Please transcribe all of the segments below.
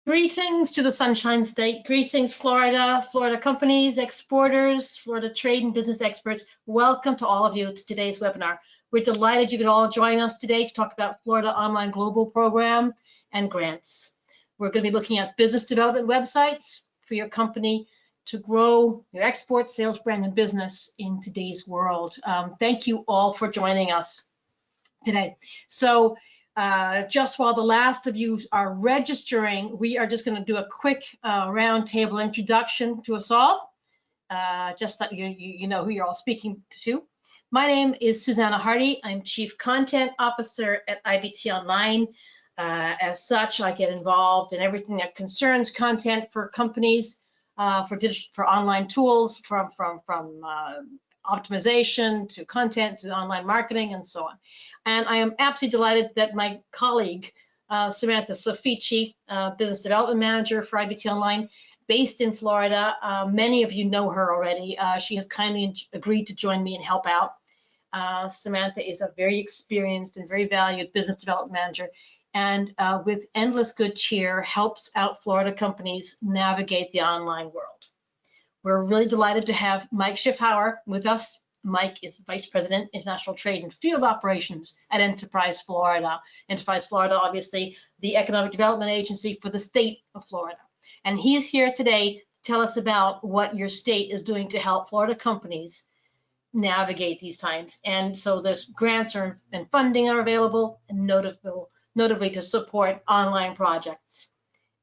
Greetings to the Sunshine State. Greetings, Florida, Florida companies, exporters, Florida trade and business experts. Welcome to all of you to today's webinar. We're delighted you could all join us today to talk about Florida Online Global Program and grants. We're going to be looking at business development websites for your company to grow your export, sales, brand, and business in today's world. Thank you all for joining us today. So, just while the last of you are registering, we are just going to do a quick roundtable introduction to us all, just that you know who you're all speaking to. My name is Susanna Hardy. I'm Chief Content Officer at IBT Online. As such, I get involved in everything that concerns content for companies, for online tools, from optimization to content to online marketing and so on. And I am absolutely delighted that my colleague, Samantha Sofici, Business Development Manager for IBT Online, based in Florida. Many of you know her already. She has kindly agreed to join me and help out. Samantha is a very experienced and very valued Business Development Manager, and with endless good cheer, helps out Florida companies navigate the online world. We're really delighted to have Mike Schiffhauer with us. Mike is Vice President, International Trade and Field Operations at Enterprise Florida. Enterprise Florida, obviously, the economic development agency for the state of Florida. And he's here today to tell us about what your state is doing to help Florida companies navigate these times. And so there's grants and funding are available, and notably to support online projects.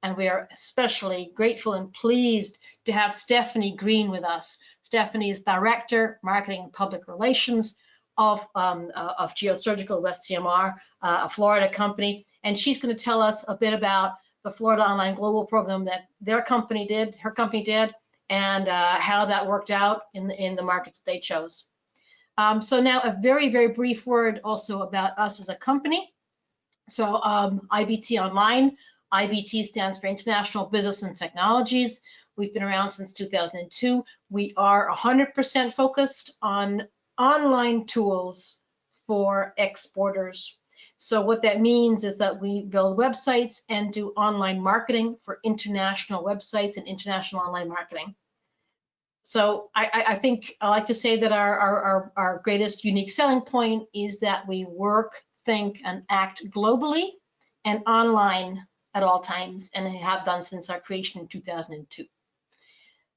And we are especially grateful and pleased to have Stephany Greene with us. Stephany is Director, Marketing and Public Relations of GEOSurgical, WestCMR, a Florida company. And she's going to tell us a bit about the Florida Online Global Program that her company did, and how that worked out in the markets they chose. So now a very, very brief word also about us as a company. So IBT Online. IBT stands for International Business and Technologies. We've been around since 2002. We are 100% focused on online tools for exporters. So what that means is that we build websites and do online marketing for international websites and international online marketing. So I think I like to say that our greatest unique selling point is that we work, think, and act globally and online at all times, and have done since our creation in 2002.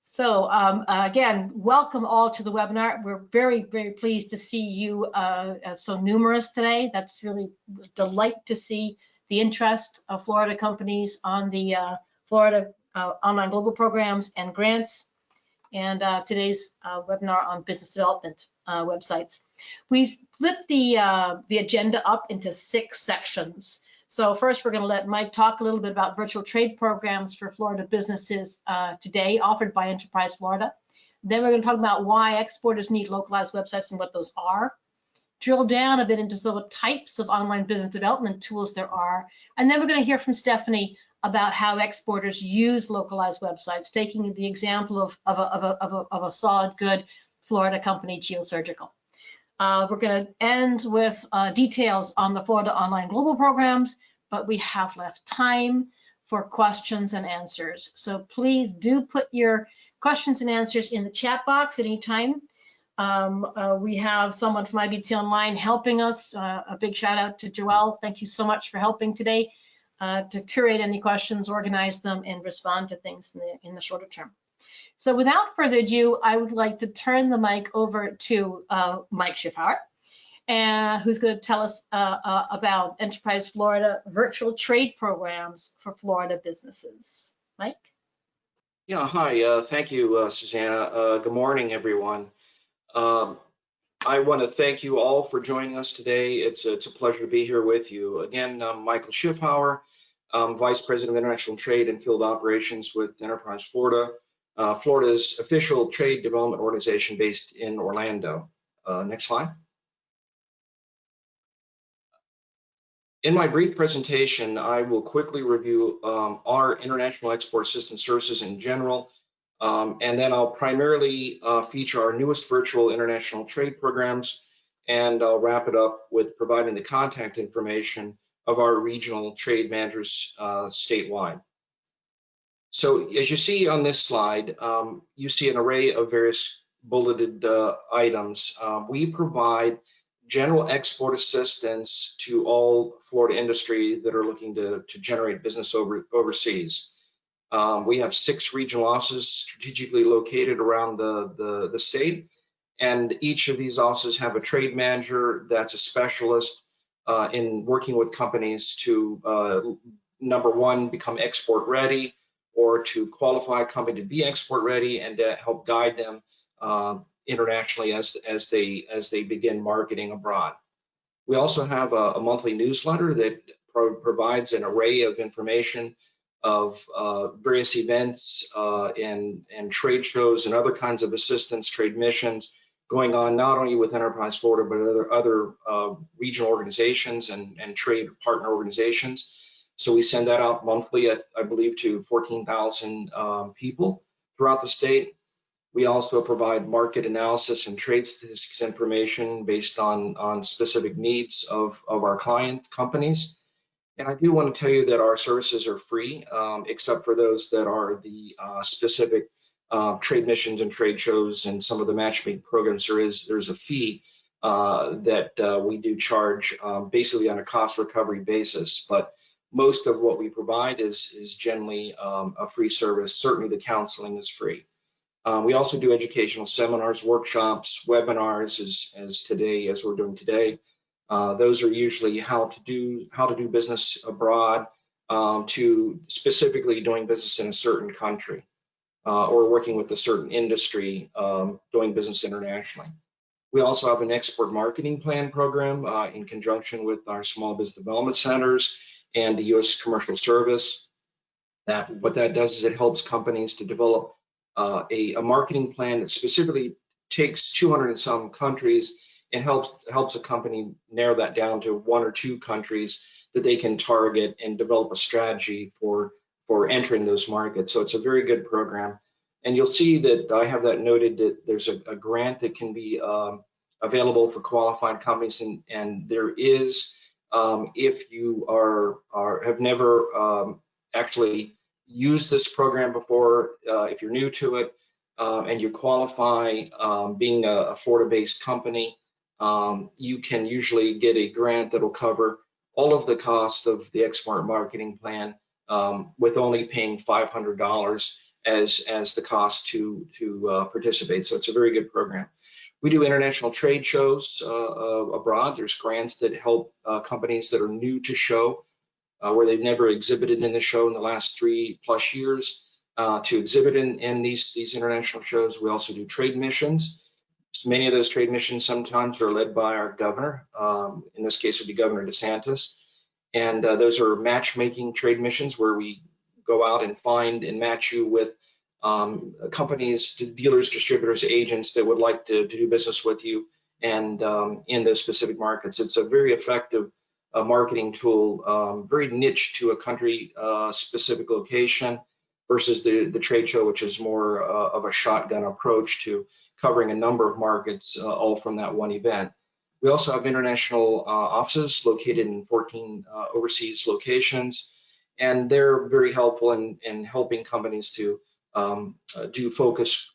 So again, welcome all to the webinar. We're very, very pleased to see you so numerous today. That's really a delight to see the interest of Florida companies on the Florida Online Global Programs and grants, and today's webinar on business development websites. We split the agenda up into 6 sections. So first, we're going to let Mike talk a little bit about virtual trade programs for Florida businesses today, offered by Enterprise Florida. Then we're going to talk about why exporters need localized websites and what those are. Drill down a bit into some of the types of online business development tools there are. And then we're going to hear from Stephany about how exporters use localized websites, taking the example of a solid, good Florida company, GEOSurgical. We're going to end with details on the Florida Online Global Programs, but we have left time for questions and answers. So please do put your questions and answers in the chat box at any time. We have someone from IBT Online helping us. A big shout out to Joelle. Thank you so much for helping today to curate any questions, organize them, and respond to things in the shorter term. So without further ado, I would like to turn the mic over to Mike Schiffhauer, who's going to tell us about Enterprise Florida virtual trade programs for Florida businesses. Mike? Yeah, hi. Thank you, Susanna. Good morning, everyone. I want to thank you all for joining us today. It's a pleasure to be here with you. Again, I'm Michael Schiffhauer, Vice President of International Trade and Field Operations with Enterprise Florida. Florida's official trade development organization based in Orlando. Next slide. In my brief presentation, I will quickly review our international export assistance services in general, and then I'll primarily feature our newest virtual international trade programs, and I'll wrap it up with providing the contact information of our regional trade managers statewide. So as you see on this slide, you see an array of various bulleted items. We provide general export assistance to all Florida industry that are looking to generate business overseas. We have 6 regional offices strategically located around the state, and each of these offices have a trade manager that's a specialist in working with companies to, number one, become export ready, or to qualify a company to be export ready, and to help guide them internationally as they begin marketing abroad. We also have a monthly newsletter that provides an array of information of various events and trade shows and other kinds of assistance, trade missions going on not only with Enterprise Florida, but other regional organizations and trade partner organizations. So we send that out monthly, I believe, to 14,000 people throughout the state. We also provide market analysis and trade statistics information based on specific needs of our client companies. And I do want to tell you that our services are free, except for those that are the specific trade missions and trade shows and some of the matchmaking programs. There's a fee that we do charge basically on a cost recovery basis. But most of what we provide is generally a free service. Certainly the counseling is free. We also do educational seminars, workshops, webinars as we're doing today. Those are usually how to do business abroad, to specifically doing business in a certain country, or working with a certain industry, doing business internationally. We also have an export marketing plan program in conjunction with our small business development centers and the U.S. Commercial Service. What that does is it helps companies to develop a marketing plan that specifically takes 200 and some countries and helps a company narrow that down to 1 or 2 countries that they can target and develop a strategy for entering those markets. So it's a very good program. And you'll see that I have that noted that there's a grant that can be available for qualified companies, and there is, if you have never actually used this program before, if you're new to it and you qualify, being a Florida-based company, you can usually get a grant that will cover all of the cost of the export marketing plan, with only paying $500 as the cost to participate. So it's a very good program. We do international trade shows abroad. There's grants that help companies that are new to show, where they've never exhibited in the show in the last 3+ years, to exhibit in these international shows. We also do trade missions. Many of those trade missions sometimes are led by our governor. In this case, it would be Governor DeSantis. And those are matchmaking trade missions where we go out and find and match you with companies, dealers, distributors, agents that would like to do business with you and in those specific markets. It's a very effective marketing tool, very niche to a country specific location, versus the trade show, which is more of a shotgun approach to covering a number of markets, all from that one event. We also have international offices located in 14 overseas locations, and they're very helpful in helping companies to do focus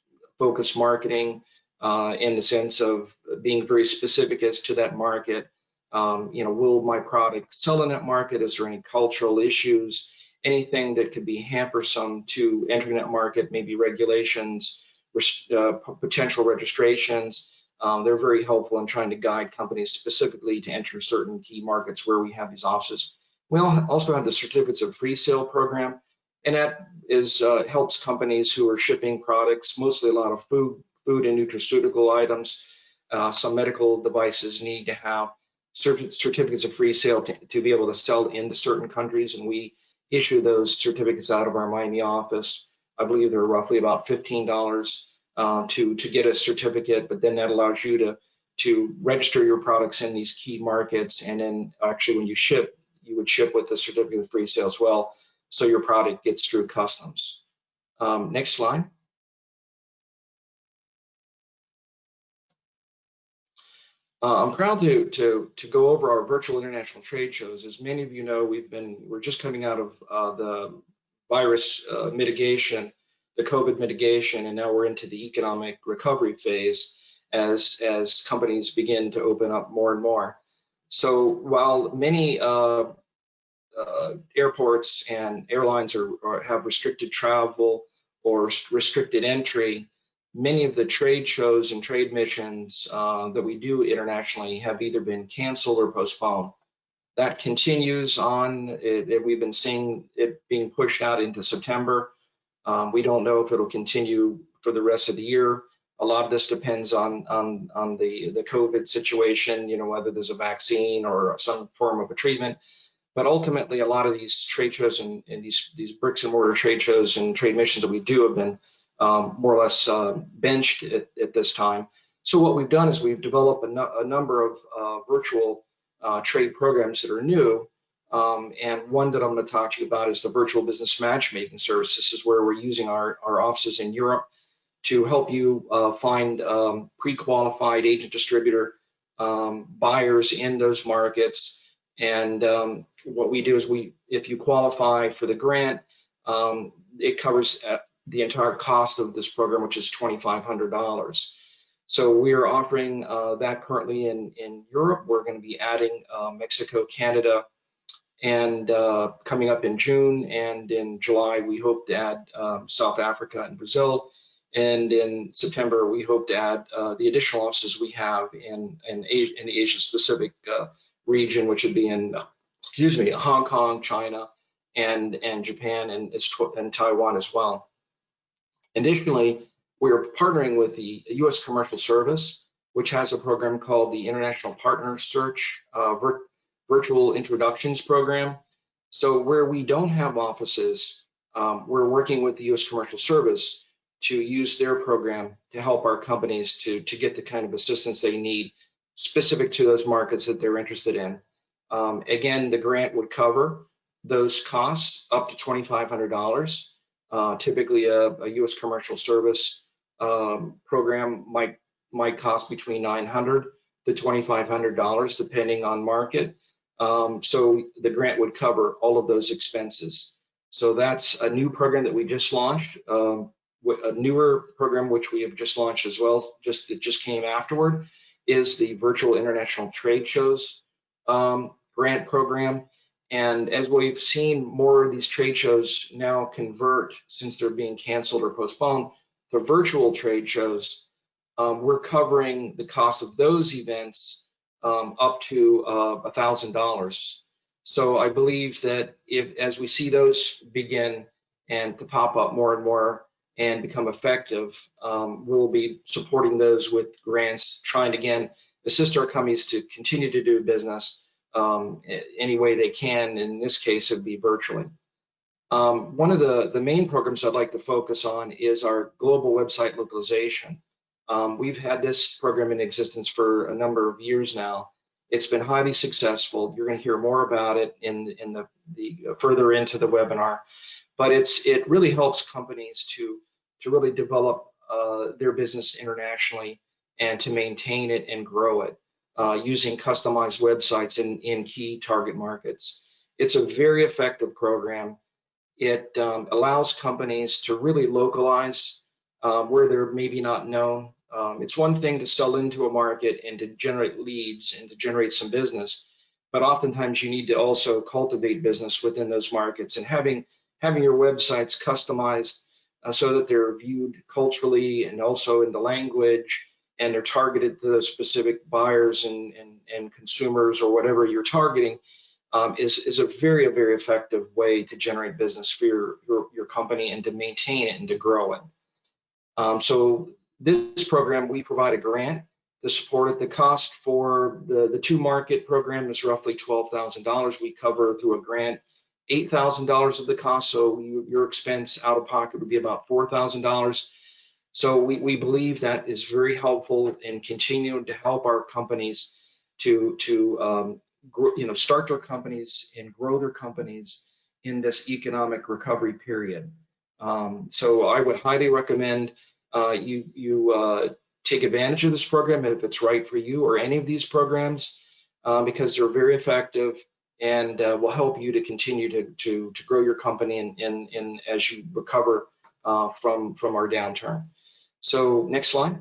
marketing in the sense of being very specific as to that market. Will my product sell in that market? Is there any cultural issues? Anything that could be hampersome to entering that market, maybe regulations, potential registrations. They're very helpful in trying to guide companies specifically to enter certain key markets where we have these offices. We also have the certificates of free sale program, and that helps companies who are shipping products, mostly a lot of food and nutraceutical items. Some medical devices need to have certificates of free sale to be able to sell into certain countries, and we issue those certificates out of our Miami office. I believe they're roughly about $15 to get a certificate, but then that allows you to register your products in these key markets, and then actually when you ship, you would ship with a certificate of free sale as well, so your product gets through customs. Next slide. I'm proud to go over our virtual international trade shows. As many of you know, we're just coming out of the virus mitigation, the COVID mitigation, and now we're into the economic recovery phase as companies begin to open up more and more. So while many airports and airlines have restricted travel or restricted entry, many of the trade shows and trade missions that we do internationally have either been canceled or postponed. That continues on. We've been seeing it being pushed out into September. We don't know if it'll continue for the rest of the year. A lot of this depends on the COVID situation, whether there's a vaccine or some form of a treatment. But ultimately, a lot of these trade shows and these bricks and mortar trade shows and trade missions that we do have been more or less benched at this time. So what we've done is we've developed a number of virtual trade programs that are new. And one that I'm going to talk to you about is the virtual business matchmaking service. This is where we're using our offices in Europe to help you find pre-qualified agent distributor buyers in those markets. And what we do is if you qualify for the grant, it covers the entire cost of this program, which is $2,500. So we are offering that currently in Europe. We're going to be adding Mexico, Canada, and coming up in June, and in July we hope to add South Africa and Brazil, and in September we hope to add the additional offices we have in the Asia Pacific region, which would be in Hong Kong, China, and Japan, and Taiwan as well. Additionally, we are partnering with the U.S. Commercial Service, which has a program called the International Partner Search Virtual Introductions Program. So where we don't have offices, we're working with the U.S. Commercial Service to use their program to help our companies to get the kind of assistance they need specific to those markets that they're interested in. Again, the grant would cover those costs up to $2,500. Typically, a U.S. Commercial Service program might cost between $900 to $2,500, depending on market. So the grant would cover all of those expenses. So that's a new program that we just launched. A newer program which we have just launched as well, it just came afterward, is the Virtual International Trade Shows grant program. And as we've seen more of these trade shows now convert, since they're being canceled or postponed, to virtual trade shows, we're covering the cost of those events up to $1,000. So I believe that as we see those begin and to pop up more and more and become effective, we'll be supporting those with grants, trying to, again, assist our companies to continue to do business any way they can. In this case, it'd be virtually. One of the main programs I'd like to focus on is our global website localization. We've had this program in existence for a number of years now. It's been highly successful. You're going to hear more about it in the further into the webinar. But it really helps companies to really develop their business internationally and to maintain it and grow it using customized websites in key target markets. It's a very effective program. It allows companies to really localize where they're maybe not known. It's one thing to sell into a market and to generate leads and to generate some business, but oftentimes you need to also cultivate business within those markets, and having your websites customized so that they're viewed culturally and also in the language, and they're targeted to those specific buyers and consumers or whatever you're targeting, is a very, very effective way to generate business for your company and to maintain it and to grow it. So this program, we provide a grant to support it. The cost for the two-market program is roughly $12,000. We cover through a grant $8,000 of the cost, so your expense out of pocket would be about $4,000. So we believe that is very helpful in continuing to help our companies to grow, start their companies and grow their companies in this economic recovery period. So I would highly recommend you take advantage of this program if it's right for you, or any of these programs, because they're very effective and will help you to continue to grow your company in as you recover from our downturn. So next slide.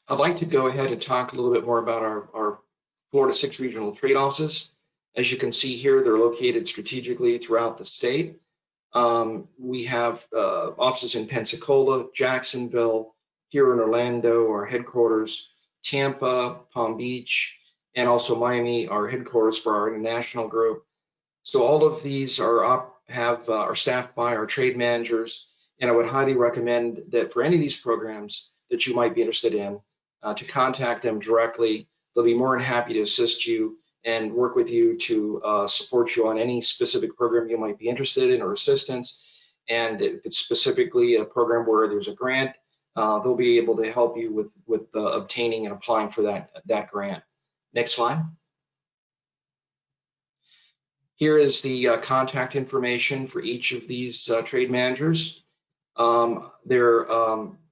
I'd like to go ahead and talk a little bit more about our Florida 6 regional trade offices. As you can see here, they're located strategically throughout the state. We have offices in Pensacola, Jacksonville, here in Orlando, our headquarters, Tampa, Palm Beach, and also Miami, our headquarters for our international group. So all of these are staffed by our trade managers, and I would highly recommend that for any of these programs that you might be interested in, to contact them directly. They'll be more than happy to assist you and work with you to support you on any specific program you might be interested in or assistance. And if it's specifically a program where there's a grant, they'll be able to help you with obtaining and applying for that grant. Next slide. Here is the contact information for each of these trade managers. They're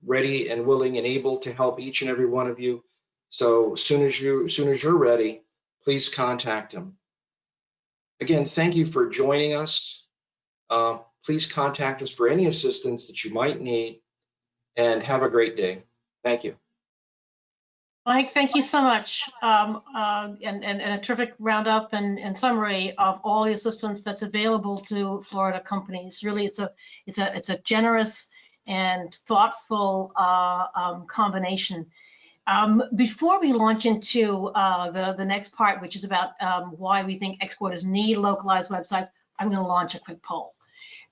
ready and willing and able to help each and every one of you. So as soon as you're ready, please contact them. Again, thank you for joining us. Please contact us for any assistance that you might need, and have a great day. Thank you. Mike, thank you so much, and a terrific roundup and summary of all the assistance that's available to Florida companies. Really, it's a generous and thoughtful combination. Before we launch into the next part, which is about why we think exporters need localized websites, I'm going to launch a quick poll,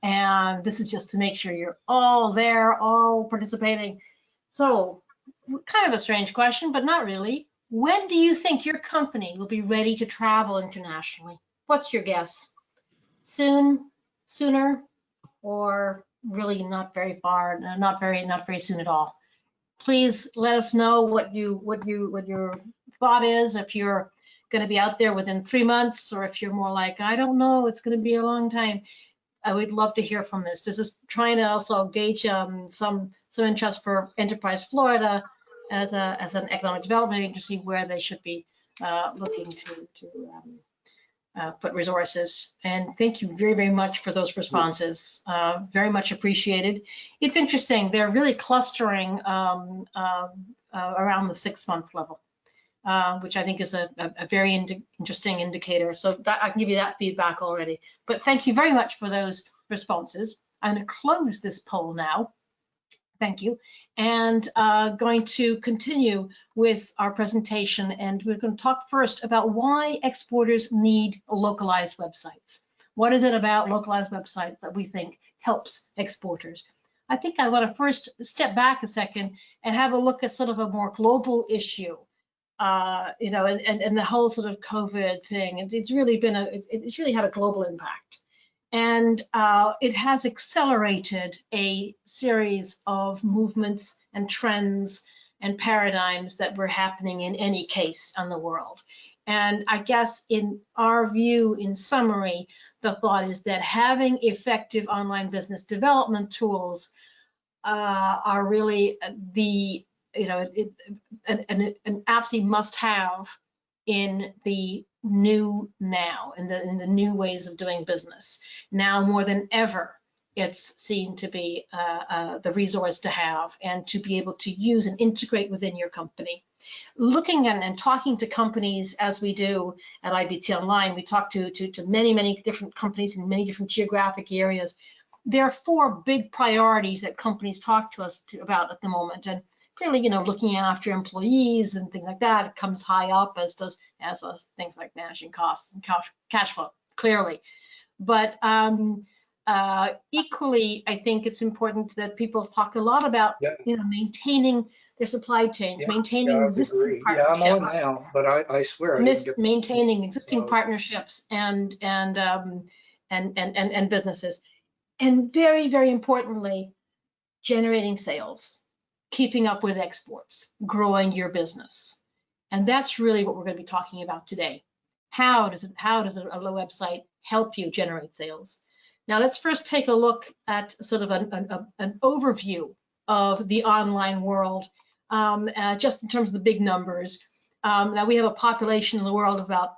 and this is just to make sure you're all there, all participating. So, kind of a strange question, but not really. When do you think your company will be ready to travel internationally? What's your guess? Soon, sooner, or really not very far, not very soon at all? Please let us know what your thought is. If you're going to be out there within 3 months, or if you're more like, I don't know, it's going to be a long time. I would love to hear from this. This is trying to also gauge some interest for Enterprise Florida as an economic development agency where they should be looking to put resources. And thank you very, very much for those responses. Very much appreciated. It's interesting. They're really clustering around the 6-month level, which I think is a very interesting indicator. So I can give you that feedback already. But thank you very much for those responses. I'm going to close this poll now. Thank you. And going to continue with our presentation. And we're going to talk first about why exporters need localized websites. What is it about localized websites that we think helps exporters? I think I want to first step back a second and have a look at sort of a more global issue. You know, and the whole sort of COVID thing. It's really been it's really had a global impact. And it has accelerated a series of movements and trends and paradigms that were happening in any case in the world. And I guess in our view, in summary, the thought is that having effective online business development tools are really the, you know, an absolutely must-have in the new now, in the new ways of doing business. Now more than ever, it's seen to be the resource to have and to be able to use and integrate within your company. Looking at and talking to companies as we do at IBT Online, we talk to many different companies in many different geographic areas. There are 4 big priorities that companies talk to us about at the moment. And clearly, you know, looking after employees and things like that comes high up, as does things like managing costs and cash flow, clearly. But equally, I think it's important that people talk a lot about, you know, maintaining their supply chains, maintaining existing partnerships. Yeah, I'm on now, but I swear I didn't get maintaining existing partnerships and businesses, and very, very importantly, generating sales. Keeping up with exports, growing your business. And that's really what we're going to be talking about today. How does a website help you generate sales? Now let's first take a look at sort of an overview of the online world, just in terms of the big numbers. Now we have a population in the world of about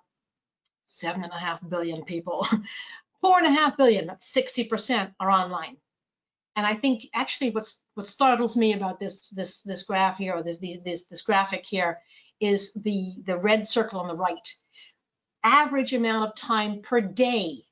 7.5 billion people. 4.5 billion, that's 60% are online. And I think actually what startles me about this graph here, or this graphic here, is the red circle on the right. Average amount of time per day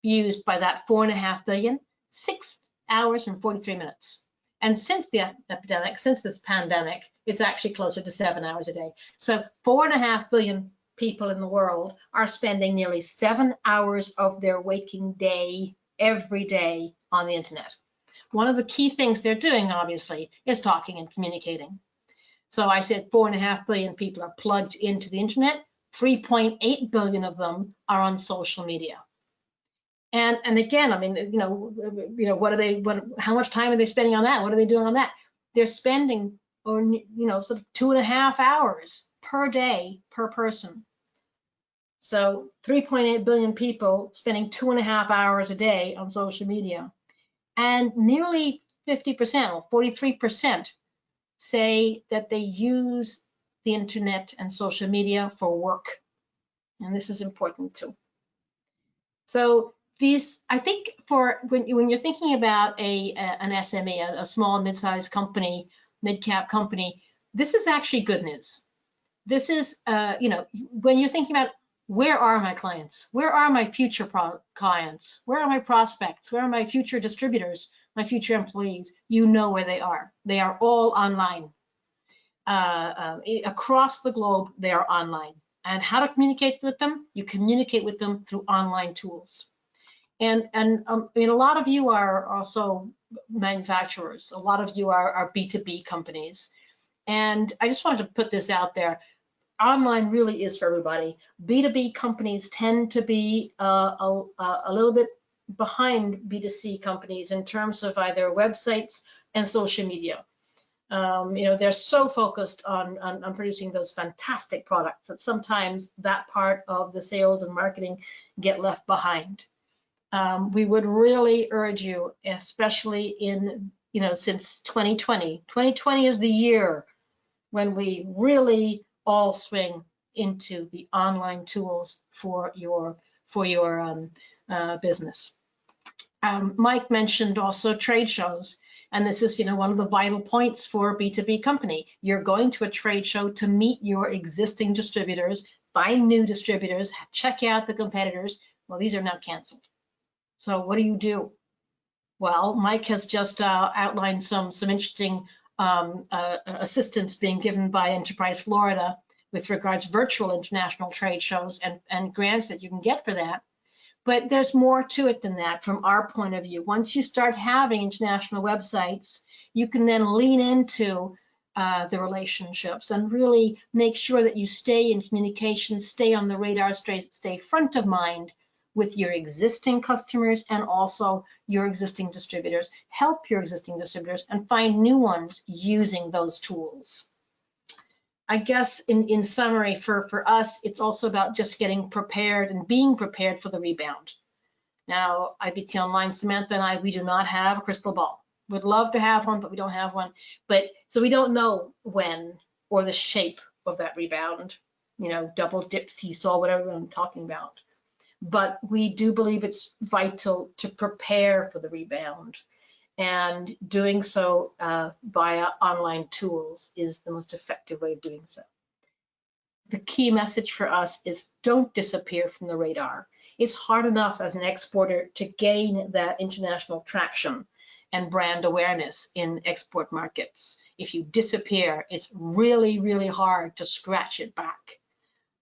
used by that 4.5 billion, 6 hours and 43 minutes. And since the epidemic, since this pandemic, it's actually closer to 7 hours a day. So 4.5 billion people in the world are spending nearly 7 hours of their waking day every day on the internet. One of the key things they're doing, obviously, is talking and communicating. So I said 4.5 billion people are plugged into the internet. 3.8 billion of them are on social media. And again, I mean, what are they? How much time are they spending on that? What are they doing on that? They're spending, or sort of 2.5 hours per day per person. So 3.8 billion people spending 2.5 hours a day on social media, and nearly 50% or 43% say that they use the internet and social media for work, and this is important too. So these, I think, for when you're thinking about an SME, a small mid-sized company, mid-cap company, this is actually good news. This is, when you're thinking about where are my clients, where are my future clients, where are my prospects, where are my future distributors, my future employees, you know where they are. They are all online. Across the globe, they are online. And how to communicate with them? You communicate with them through online tools. And I mean, a lot of you are also manufacturers. A lot of you are B2B companies. And I just wanted to put this out there. Online really is for everybody. B2B companies tend to be a little bit behind B2C companies in terms of either websites and social media. They're so focused on producing those fantastic products that sometimes that part of the sales and marketing get left behind. We would really urge you, especially in, since 2020. 2020 is the year when we really all swing into the online tools for your business. Mike mentioned also trade shows, and this is one of the vital points for a B2B company. You're going to a trade show to meet your existing distributors, find new distributors, check out the competitors. Well, these are now canceled. So what do? Well, Mike has just outlined some interesting assistance being given by Enterprise Florida with regards to virtual international trade shows and grants that you can get for that. But there's more to it than that from our point of view. Once you start having international websites, you can then lean into the relationships and really make sure that you stay in communication, stay on the radar, stay front of mind with your existing customers and also your existing distributors. Help your existing distributors and find new ones using those tools. I guess in summary, for us, it's also about just getting prepared and being prepared for the rebound. Now, IBT Online, Samantha and I, we do not have a crystal ball. We'd love to have one, but we don't have one. So we don't know when or the shape of that rebound, double dip, seesaw, whatever I'm talking about. But we do believe it's vital to prepare for the rebound. And doing so via online tools is the most effective way of doing so. The key message for us is don't disappear from the radar. It's hard enough as an exporter to gain that international traction and brand awareness in export markets. If you disappear, it's really, really hard to scratch it back.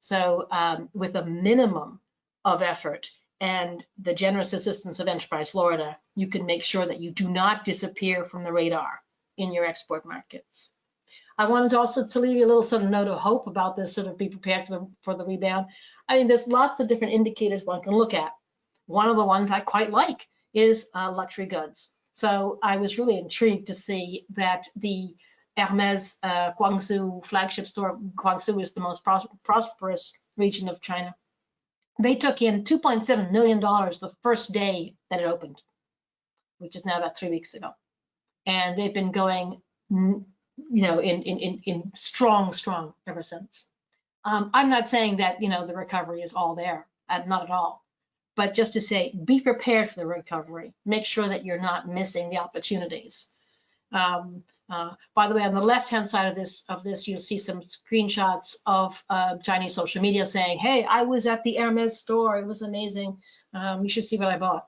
So with a minimum of effort and the generous assistance of Enterprise Florida, you can make sure that you do not disappear from the radar in your export markets. I wanted also to leave you a little sort of note of hope about this, sort of be prepared for the rebound. I mean, there's lots of different indicators one can look at. One of the ones I quite like is luxury goods. So I was really intrigued to see that the Hermes Guangzhou flagship store, Guangzhou is the most prosperous region of China. They took in $2.7 million the first day that it opened, which is now about 3 weeks ago. And they've been going in strong ever since. I'm not saying that, the recovery is all there, not at all. But just to say, be prepared for the recovery. Make sure that you're not missing the opportunities. By the way, on the left-hand side of this, you'll see some screenshots of Chinese social media saying, "Hey, I was at the Hermes store. It was amazing. You should see what I bought."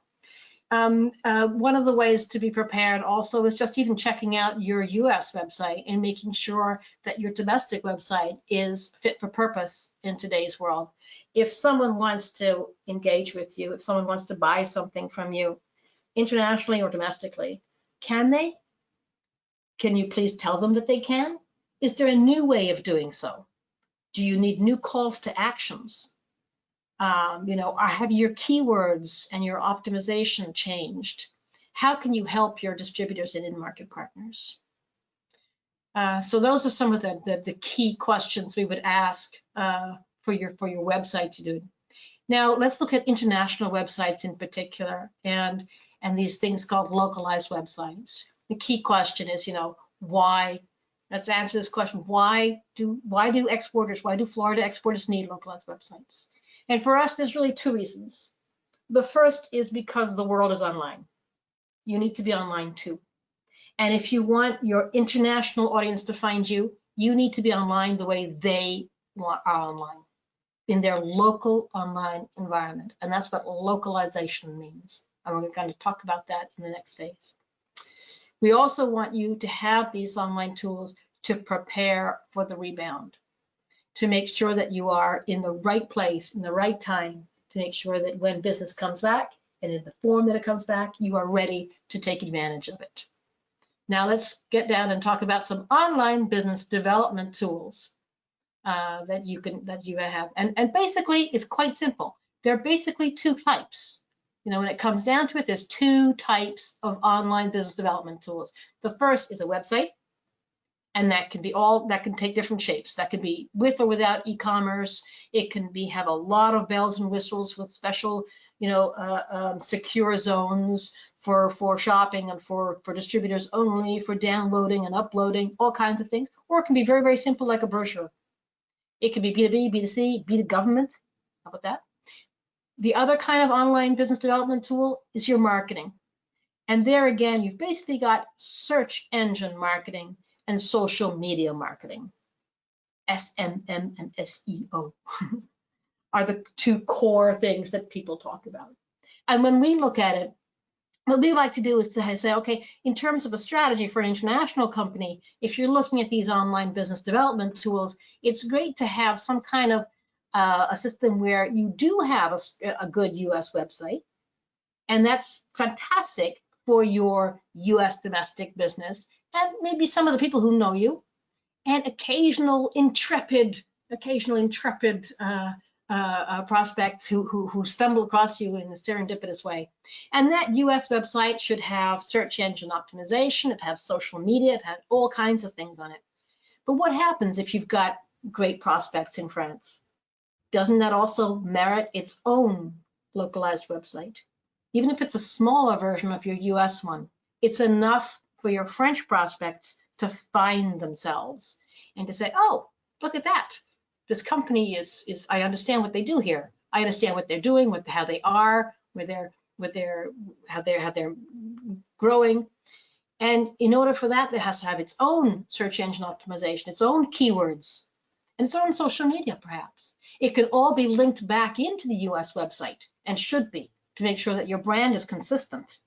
One of the ways to be prepared also is just even checking out your US website and making sure that your domestic website is fit for purpose in today's world. If someone wants to engage with you, if someone wants to buy something from you, internationally or domestically, can they? Can you please tell them that they can? Is there a new way of doing so? Do you need new calls to actions? Have your keywords and your optimization changed? How can you help your distributors and in-market partners? So those are some of the key questions we would ask for your website to do. Now let's look at international websites in particular, and these things called localized websites. The key question is, why? Let's answer this question: why do Florida exporters need localized websites? And for us, there's really two reasons. The first is because the world is online. You need to be online too. And if you want your international audience to find you, you need to be online the way they are online, in their local online environment. And that's what localization means. And we're going to talk about that in the next phase. We also want you to have these online tools to prepare for the rebound, to make sure that you are in the right place, in the right time, to make sure that when business comes back and in the form that it comes back, you are ready to take advantage of it. Now let's get down and talk about some online business development tools that you have. And basically, it's quite simple. There are basically two types. When it comes down to it, there's two types of online business development tools. The first is a website. And that can take different shapes. That could be with or without e-commerce. It can have a lot of bells and whistles with special, secure zones for shopping and for distributors only, for downloading and uploading, all kinds of things. Or it can be very, very simple, like a brochure. It can be B2B, B2C, B2 government. How about that? The other kind of online business development tool is your marketing. And there again, you've basically got search engine marketing and social media marketing. SMM and SEO are the two core things that people talk about. And when we look at it, what we like to do is to say, okay, in terms of a strategy for an international company, if you're looking at these online business development tools, it's great to have some kind of a system where you do have a good US website, and that's fantastic for your US domestic business, and maybe some of the people who know you, and occasional intrepid prospects who stumble across you in a serendipitous way. And that US website should have search engine optimization, it has social media, it has all kinds of things on it. But what happens if you've got great prospects in France? Doesn't that also merit its own localized website? Even if it's a smaller version of your US one, it's enough for your French prospects to find themselves and to say, oh, look at that. This company is I understand what they do here. I understand what they're doing, how they are, how they're growing. And in order for that, it has to have its own search engine optimization, its own keywords, and its own social media, perhaps. It can all be linked back into the US website, and should be, to make sure that your brand is consistent.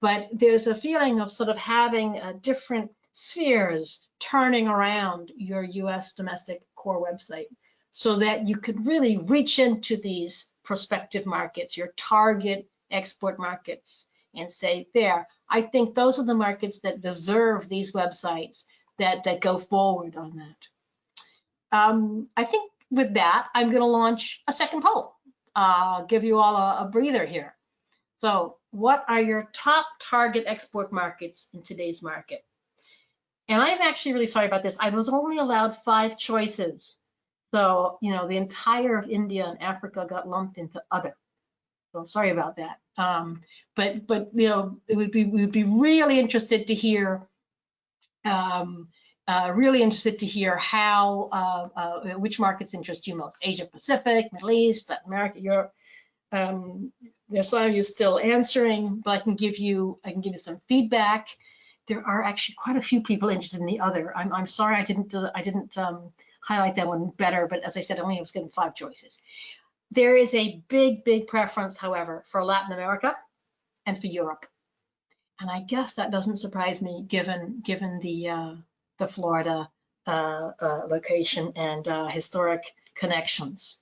But there's a feeling of sort of having different spheres turning around your US domestic core website so that you could really reach into these prospective markets, your target export markets, and say, there, I think those are the markets that deserve these websites that go forward on that. I think with that, I'm going to launch a second poll. I'll give you all a breather here. So what are your top target export markets in today's market? And I'm actually really sorry about this. I was only allowed 5 choices. So, the entire of India and Africa got lumped into other. So sorry about that. But we'd be really interested to hear Really interested to hear how, which markets interest you most. Asia Pacific, Middle East, Latin America, Europe. There's some of you still answering, but I can give you some feedback. There are actually quite a few people interested in the other. I'm sorry I didn't highlight that one better, but as I said, I only was given 5 choices. There is a big preference, however, for Latin America and for Europe. And I guess that doesn't surprise me given the Florida location and historic connections.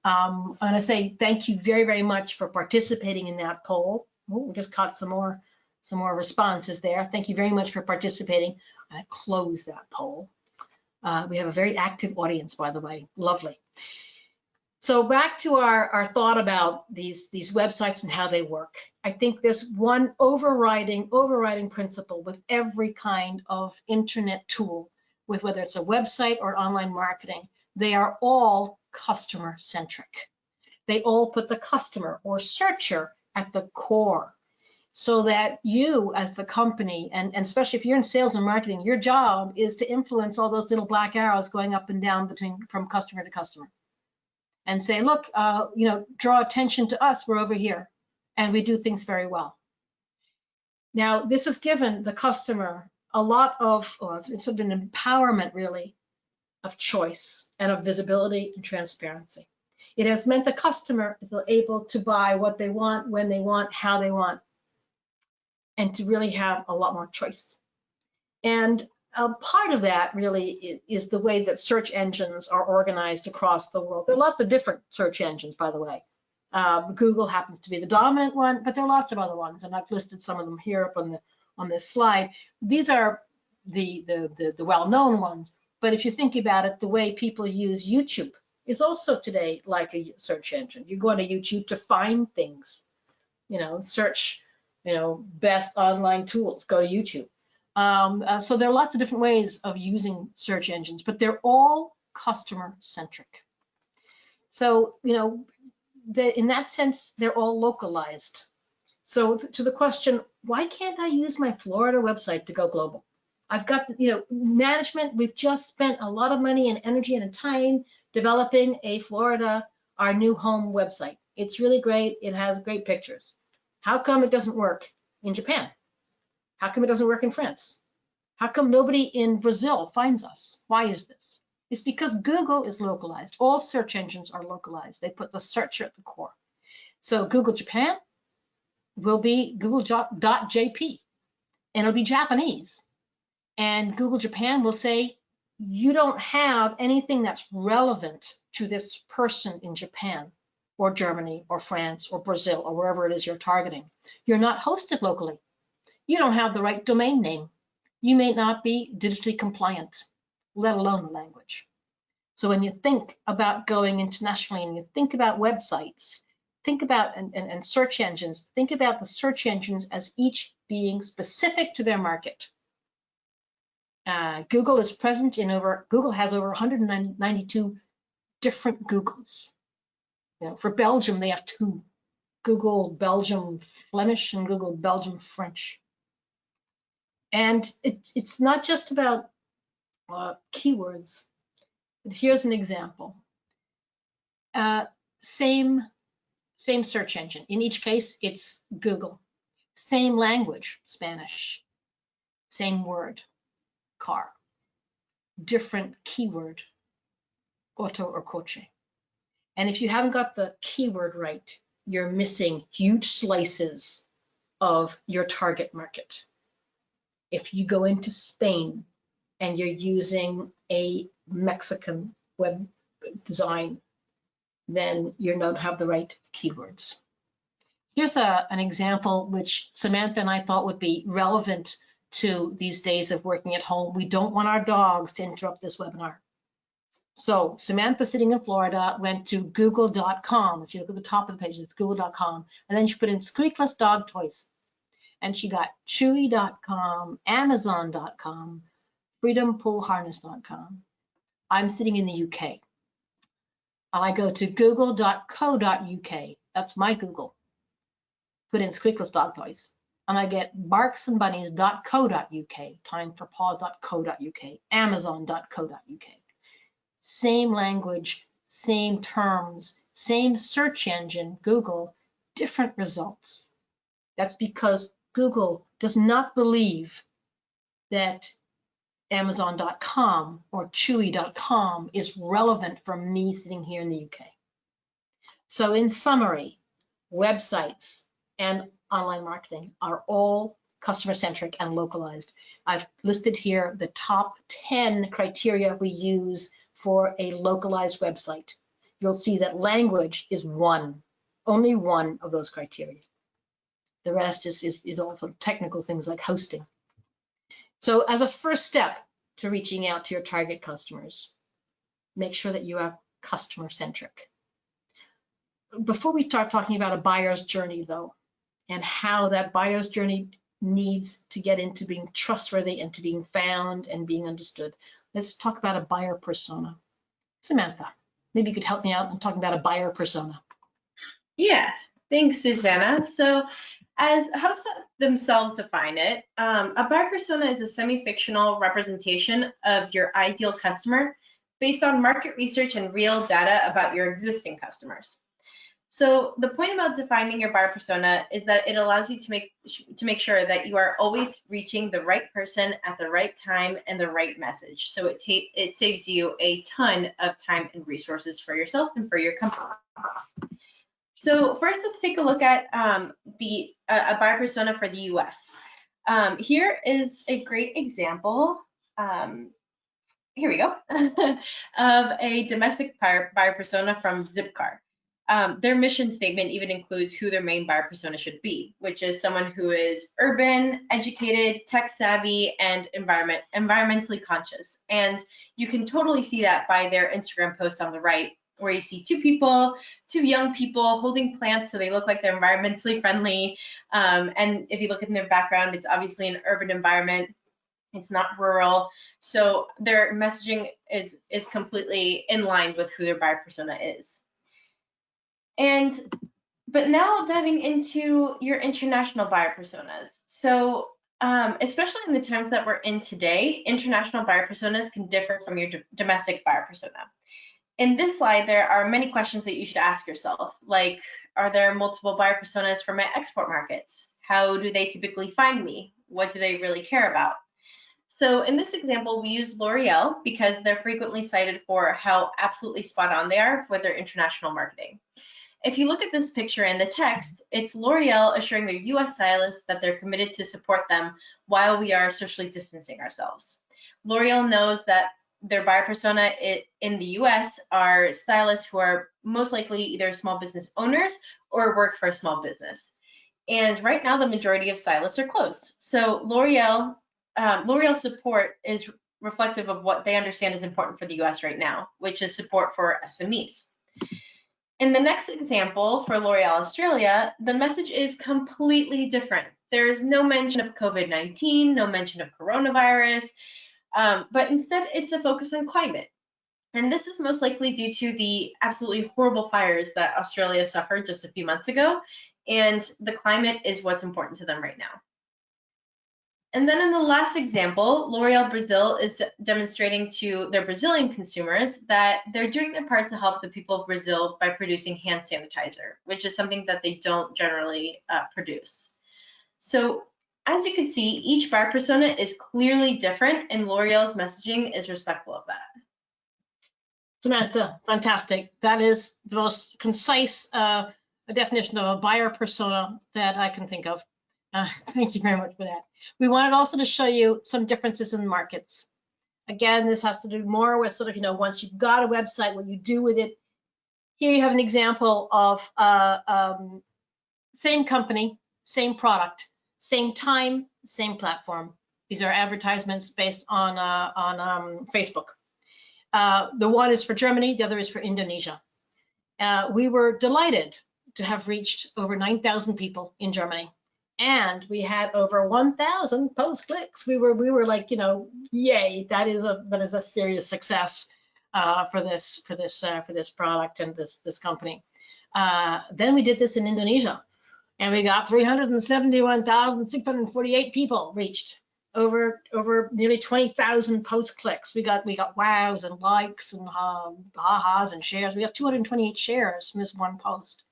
I'm going to say thank you very much for participating in that poll. We just caught some more responses there. Thank you very much for participating. I close that poll. We have a very active audience, by the way. Lovely. So back to our thought about these websites and how they work. I think there's one overriding principle with every kind of internet tool, with whether it's a website or online marketing. They are all customer centric. They all put the customer or searcher at the core, so that you as the company, and especially if you're in sales and marketing, your job is to influence all those little black arrows going up and down from customer to customer, and say, look, draw attention to us, we're over here, and we do things very well. Now, this has given the customer a lot of, it's sort of an empowerment, really, of choice and of visibility and transparency. It has meant the customer is able to buy what they want, when they want, how they want, and to really have a lot more choice. And part of that really is the way that search engines are organized across the world. There are lots of different search engines, by the way. Google happens to be the dominant one, but there are lots of other ones, and I've listed some of them here up on this slide. These are the well-known ones, but if you think about it, the way people use YouTube is also today like a search engine. You go to YouTube to find things, search, best online tools, go to YouTube. So there are lots of different ways of using search engines, but they're all customer centric. So, in that sense, they're all localized. So to the question, why can't I use my Florida website to go global? I've got, management, we've just spent a lot of money and energy and time developing a Florida, our new home website. It's really great. It has great pictures. How come it doesn't work in Japan? How come it doesn't work in France? How come nobody in Brazil finds us? Why is this? It's because Google is localized. All search engines are localized. They put the searcher at the core. So Google Japan will be google.jp, and it'll be Japanese. And Google Japan will say, you don't have anything that's relevant to this person in Japan or Germany or France or Brazil or wherever it is you're targeting. You're not hosted locally. You don't have the right domain name. You may not be digitally compliant, let alone the language. So when you think about going internationally and you think about websites, think about and search engines, think about the search engines as each being specific to their market. Google is present Google has over 192 different Googles. For Belgium, they have 2, Google Belgium Flemish and Google Belgium French. And it's not just about keywords. But here's an example. Same search engine. In each case, it's Google. Same language, Spanish. Same word, car. Different keyword, auto or coche. And if you haven't got the keyword right, you're missing huge slices of your target market. If you go into Spain and you're using a Mexican web design, then you don't have the right keywords. Here's an example which Samantha and I thought would be relevant to these days of working at home. We don't want our dogs to interrupt this webinar. So Samantha, sitting in Florida, went to google.com. If you look at the top of the page, it's google.com. And then she put in squeakless dog toys. And she got chewy.com, amazon.com, freedompoolharness.com. I'm sitting in the UK. And I go to google.co.uk. That's my Google. Put in squeakless dog toys. and I get barksandbunnies.co.uk, timeforpause.co.uk, amazon.co.uk. Same language, same terms, same search engine, Google, different results. That's because Google does not believe that Amazon.com or Chewy.com is relevant for me sitting here in the UK. So in summary, websites and online marketing are all customer-centric and localized. I've listed here the top 10 criteria we use for a localized website. You'll see that language is only one of those criteria. The rest is also technical things like hosting. So as a first step to reaching out to your target customers, make sure that you are customer-centric. Before we start talking about a buyer's journey, though, and how that buyer's journey needs to get into being trustworthy and to being found and being understood, let's talk about a buyer persona. Samantha, maybe you could help me out in talking about a buyer persona. Yeah, thanks, Susanna. So as HubSpot themselves define it, a buyer persona is a semi-fictional representation of your ideal customer based on market research and real data about your existing customers. So the point about defining your buyer persona is that it allows you to make sure that you are always reaching the right person at the right time and the right message. So it saves you a ton of time and resources for yourself and for your company. So first, let's take a look at a buyer persona for the US. Here is a great example. Here we go, of a domestic buyer persona from Zipcar. Their mission statement even includes who their main buyer persona should be, which is someone who is urban, educated, tech savvy, and environmentally conscious. And you can totally see that by their Instagram post on the right, where you see two young people holding plants so they look like they're environmentally friendly. And if you look in their background, it's obviously an urban environment. It's not rural. So their messaging is completely in line with who their buyer persona is. But now diving into your international buyer personas. So especially in the times that we're in today, international buyer personas can differ from your domestic buyer persona. In this slide, there are many questions that you should ask yourself, like, are there multiple buyer personas for my export markets? How do they typically find me? What do they really care about? So in this example, we use L'Oreal because they're frequently cited for how absolutely spot on they are with their international marketing. If you look at this picture in the text, it's L'Oreal assuring their US stylists that they're committed to support them while we are socially distancing ourselves. L'Oreal knows that their buyer persona in the US are stylists who are most likely either small business owners or work for a small business. And right now, the majority of stylists are closed. So L'Oreal support is reflective of what they understand is important for the US right now, which is support for SMEs. In the next example for L'Oreal Australia, the message is completely different. There is no mention of COVID-19, no mention of coronavirus, but instead it's a focus on climate. And this is most likely due to the absolutely horrible fires that Australia suffered just a few months ago, and the climate is what's important to them right now. And then in the last example, L'Oreal Brazil is demonstrating to their Brazilian consumers that they're doing their part to help the people of Brazil by producing hand sanitizer, which is something that they don't generally produce. So as you can see, each buyer persona is clearly different, and L'Oreal's messaging is respectful of that. Samantha, fantastic. That is the most concise definition of a buyer persona that I can think of. Thank you very much for that. We wanted also to show you some differences in markets. Again, this has to do more with sort of, once you've got a website, what you do with it. Here you have an example of same company, same product, same time, same platform. These are advertisements based on Facebook. The one is for Germany, the other is for Indonesia. We were delighted to have reached over 9,000 people in Germany. And we had over 1,000 post clicks. We were like, yay! That is a serious success for this product and this company. Then we did this in Indonesia, And we got 371,648 people reached, over nearly 20,000 post clicks. We got wows and likes and ha-has and shares. We got 228 shares from this one post.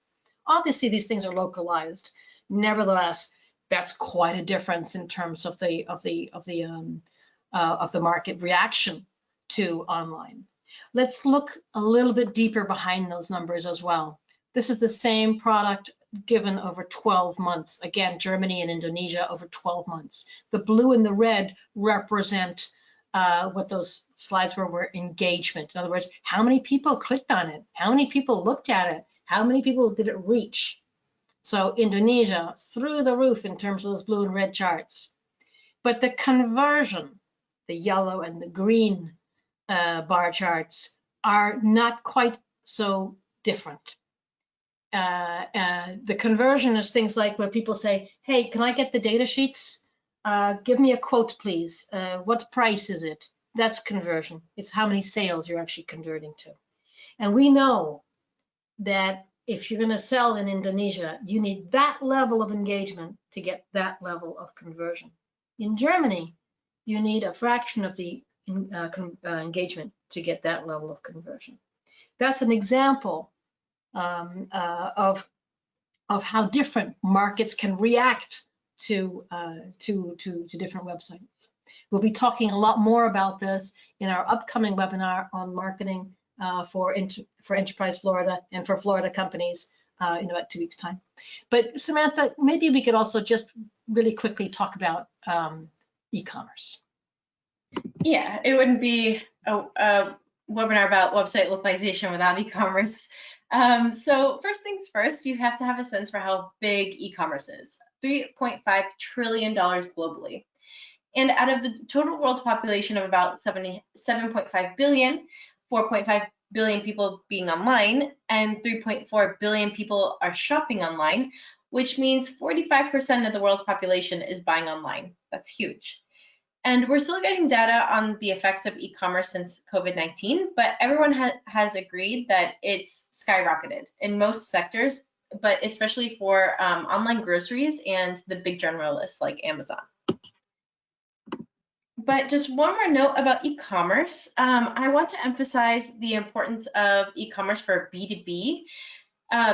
Obviously, these things are localized. Nevertheless, that's quite a difference in terms of the market reaction to online. Let's look a little bit deeper behind those numbers as well. This is the same product given over 12 months. Again, Germany and Indonesia over 12 months. The blue and the red represent what those slides were engagement. In other words, how many people clicked on it? How many people looked at it? How many people did it reach? So Indonesia, through the roof in terms of those blue and red charts. But the conversion, the yellow and the green bar charts, are not quite so different. The conversion is things like where people say, hey, can I get the data sheets? Give me a quote, please. What price is it? That's conversion. It's how many sales you're actually converting to. And we know that if you're going to sell in Indonesia, you need that level of engagement to get that level of conversion. In Germany, you need a fraction of the engagement to get that level of conversion. That's an example of how different markets can react to different websites. We'll be talking a lot more about this in our upcoming webinar on marketing for Enterprise Florida and for Florida companies in about 2 weeks' time. But Samantha, maybe we could also just really quickly talk about e-commerce. Yeah, it wouldn't be a webinar about website localization without e-commerce. So first things first, you have to have a sense for how big e-commerce is. $3.5 trillion globally. And out of the total world population of about 7.5 billion, 4.5 billion people being online, and 3.4 billion people are shopping online, which means 45% of the world's population is buying online. That's huge. And we're still getting data on the effects of e-commerce since COVID-19, but everyone has agreed that it's skyrocketed in most sectors, but especially for online groceries and the big generalists like Amazon. But just one more note about e-commerce. I want to emphasize the importance of e-commerce for B2B.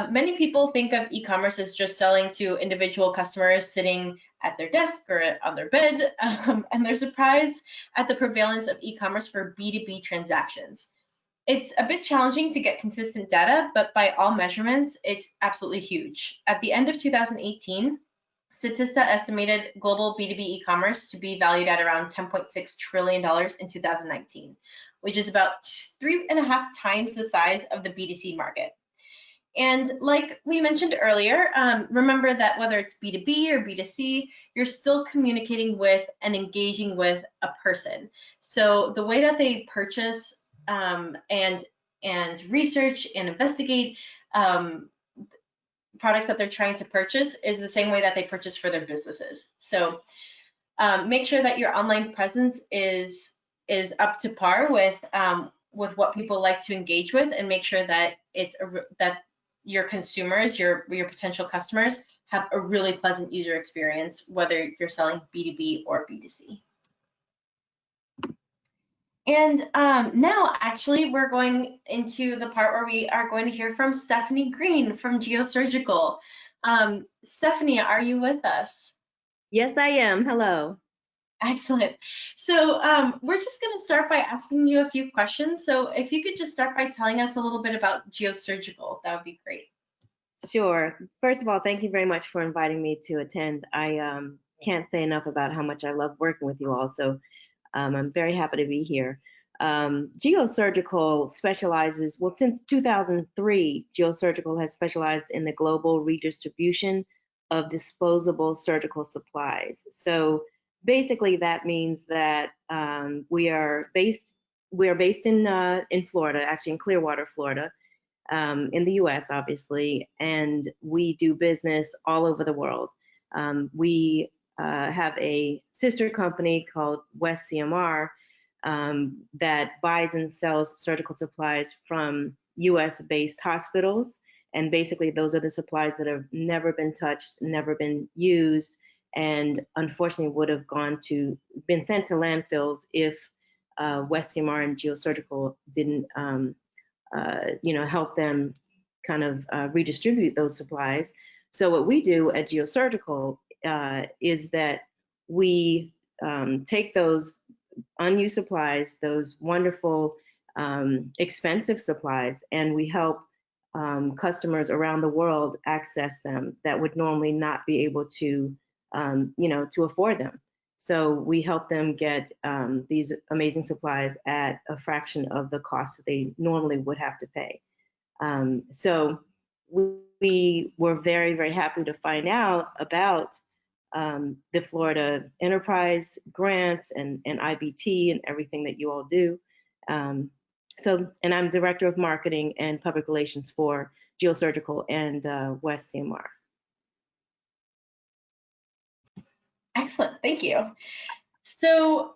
Many people think of e-commerce as just selling to individual customers sitting at their desk or on their bed, and they're surprised at the prevalence of e-commerce for B2B transactions. It's a bit challenging to get consistent data, but by all measurements, it's absolutely huge. At the end of 2018, Statista estimated global B2B e-commerce to be valued at around $10.6 trillion in 2019, which is about 3.5 times the size of the B2C market. And like we mentioned earlier, remember that whether it's B2B or B2C, you're still communicating with and engaging with a person. So the way that they purchase and research and investigate products that they're trying to purchase is the same way that they purchase for their businesses. So make sure that your online presence is up to par with what people like to engage with, and make sure that that your consumers, your potential customers, have a really pleasant user experience, whether you're selling B2B or B2C. And now, actually, we're going into the part where we are going to hear from Stephany Greene from GEOSurgical. Stephany, are you with us? Yes, I am. Hello. Excellent. So we're just going to start by asking you a few questions. So if you could just start by telling us a little bit about GEOSurgical, that would be great. Sure. First of all, thank you very much for inviting me to attend. I can't say enough about how much I love working with you all, so I'm very happy to be here. GEOSurgical specializes, well, since 2003, GEOSurgical has specialized in the global redistribution of disposable surgical supplies. So basically, that means that we are based in Florida, actually in Clearwater, Florida, in the U.S. obviously, and we do business all over the world. We have a sister company called WestCMR that buys and sells surgical supplies from U.S.-based hospitals And basically, those are the supplies that have never been touched, never been used, and unfortunately would have been sent to landfills if WestCMR and GEOSurgical didn't, help them kind of redistribute those supplies. So what we do at GEOSurgical is that we take those unused supplies, those wonderful, expensive supplies, and we help customers around the world access them that would normally not be able to, to afford them. So we help them get these amazing supplies at a fraction of the cost that they normally would have to pay. So we were very, very happy to find out about the Florida Enterprise grants and IBT and everything that you all do. And I'm Director of Marketing and Public Relations for GEOSurgical and WestCMR. Excellent, thank you. So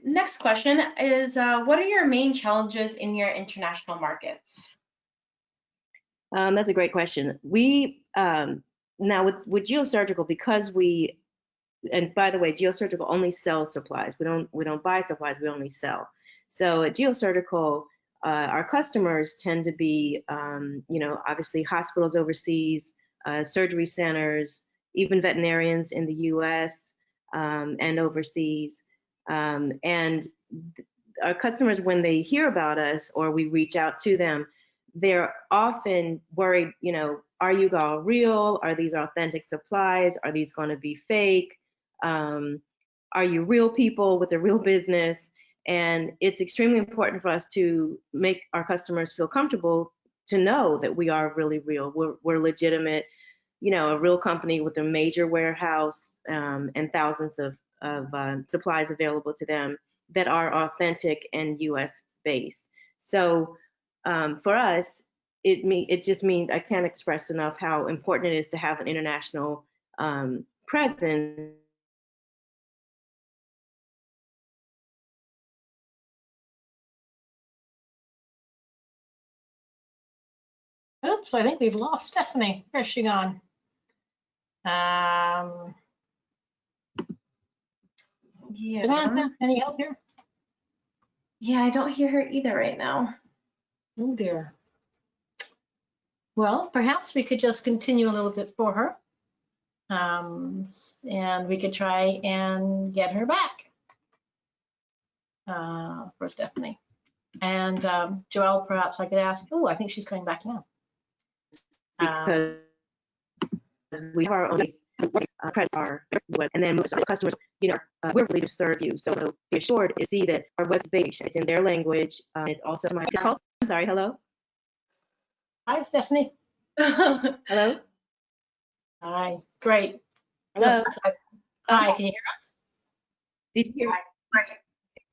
next question is, what are your main challenges in your international markets? That's a great question. We, now with GEOSurgical, because and by the way, GEOSurgical only sells supplies. We don't buy supplies, we only sell. So at GEOSurgical, our customers tend to be, obviously hospitals overseas, surgery centers, even veterinarians in the US and overseas. And our customers, when they hear about us or we reach out to them, they're often worried, are you all real? Are these authentic supplies? Are these going to be fake? Are you real people with a real business? And it's extremely important for us to make our customers feel comfortable to know that we are really real. We're legitimate, a real company with a major warehouse and thousands of supplies available to them that are authentic and US based. So for us, it just means I can't express enough how important it is to have an international presence. Oops, I think we've lost Stephany. Where's she gone? Yeah. Samantha, any help here? Yeah, I don't hear her either right now. Oh dear. Well, perhaps we could just continue a little bit for her. And we could try and get her back for Stephany. And Joelle, perhaps I could ask, oh, I think she's coming back now. Because we have our own and then most of the customers, we're ready to serve you. So be assured to see that our website, it's in their language. It's also my, I'm sorry, hello? Hi, Stephany. Hello? Hi, great. Hello? Hi, can you hear us? Did you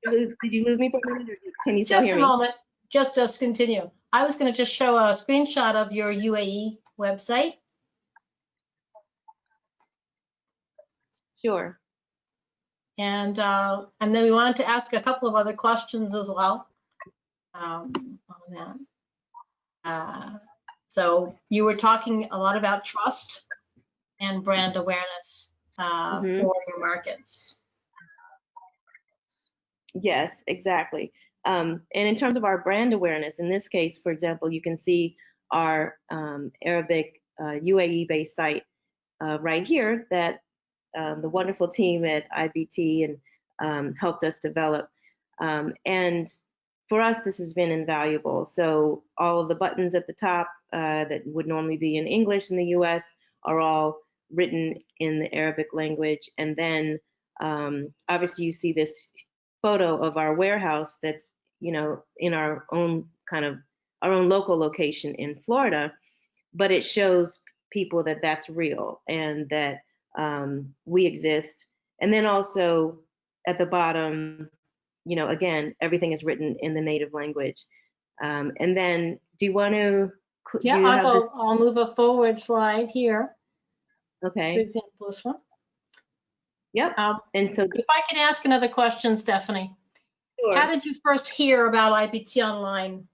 hear? Did you lose me for a minute, or can you still hear me? Just a moment. Just continue. I was going to just show a screenshot of your UAE website. Sure. And then we wanted to ask a couple of other questions as well on that. So you were talking a lot about trust and brand awareness for your markets. Yes, exactly. And in terms of our brand awareness, in this case, for example, you can see our Arabic UAE-based site right here that the wonderful team at IBT and helped us develop. And for us, this has been invaluable. So all of the buttons at the top that would normally be in English in the US are all written in the Arabic language. And then obviously you see this photo of our warehouse that's, in our own our own local location in Florida, but it shows people that that's real and that we exist. And then also at the bottom, again, everything is written in the native language. And then do you want to? Yeah, I'll move a forward slide here. Okay. For example, this one. Yep. And so if I can ask another question, Stephany. Sure. How did you first hear about IBT Online?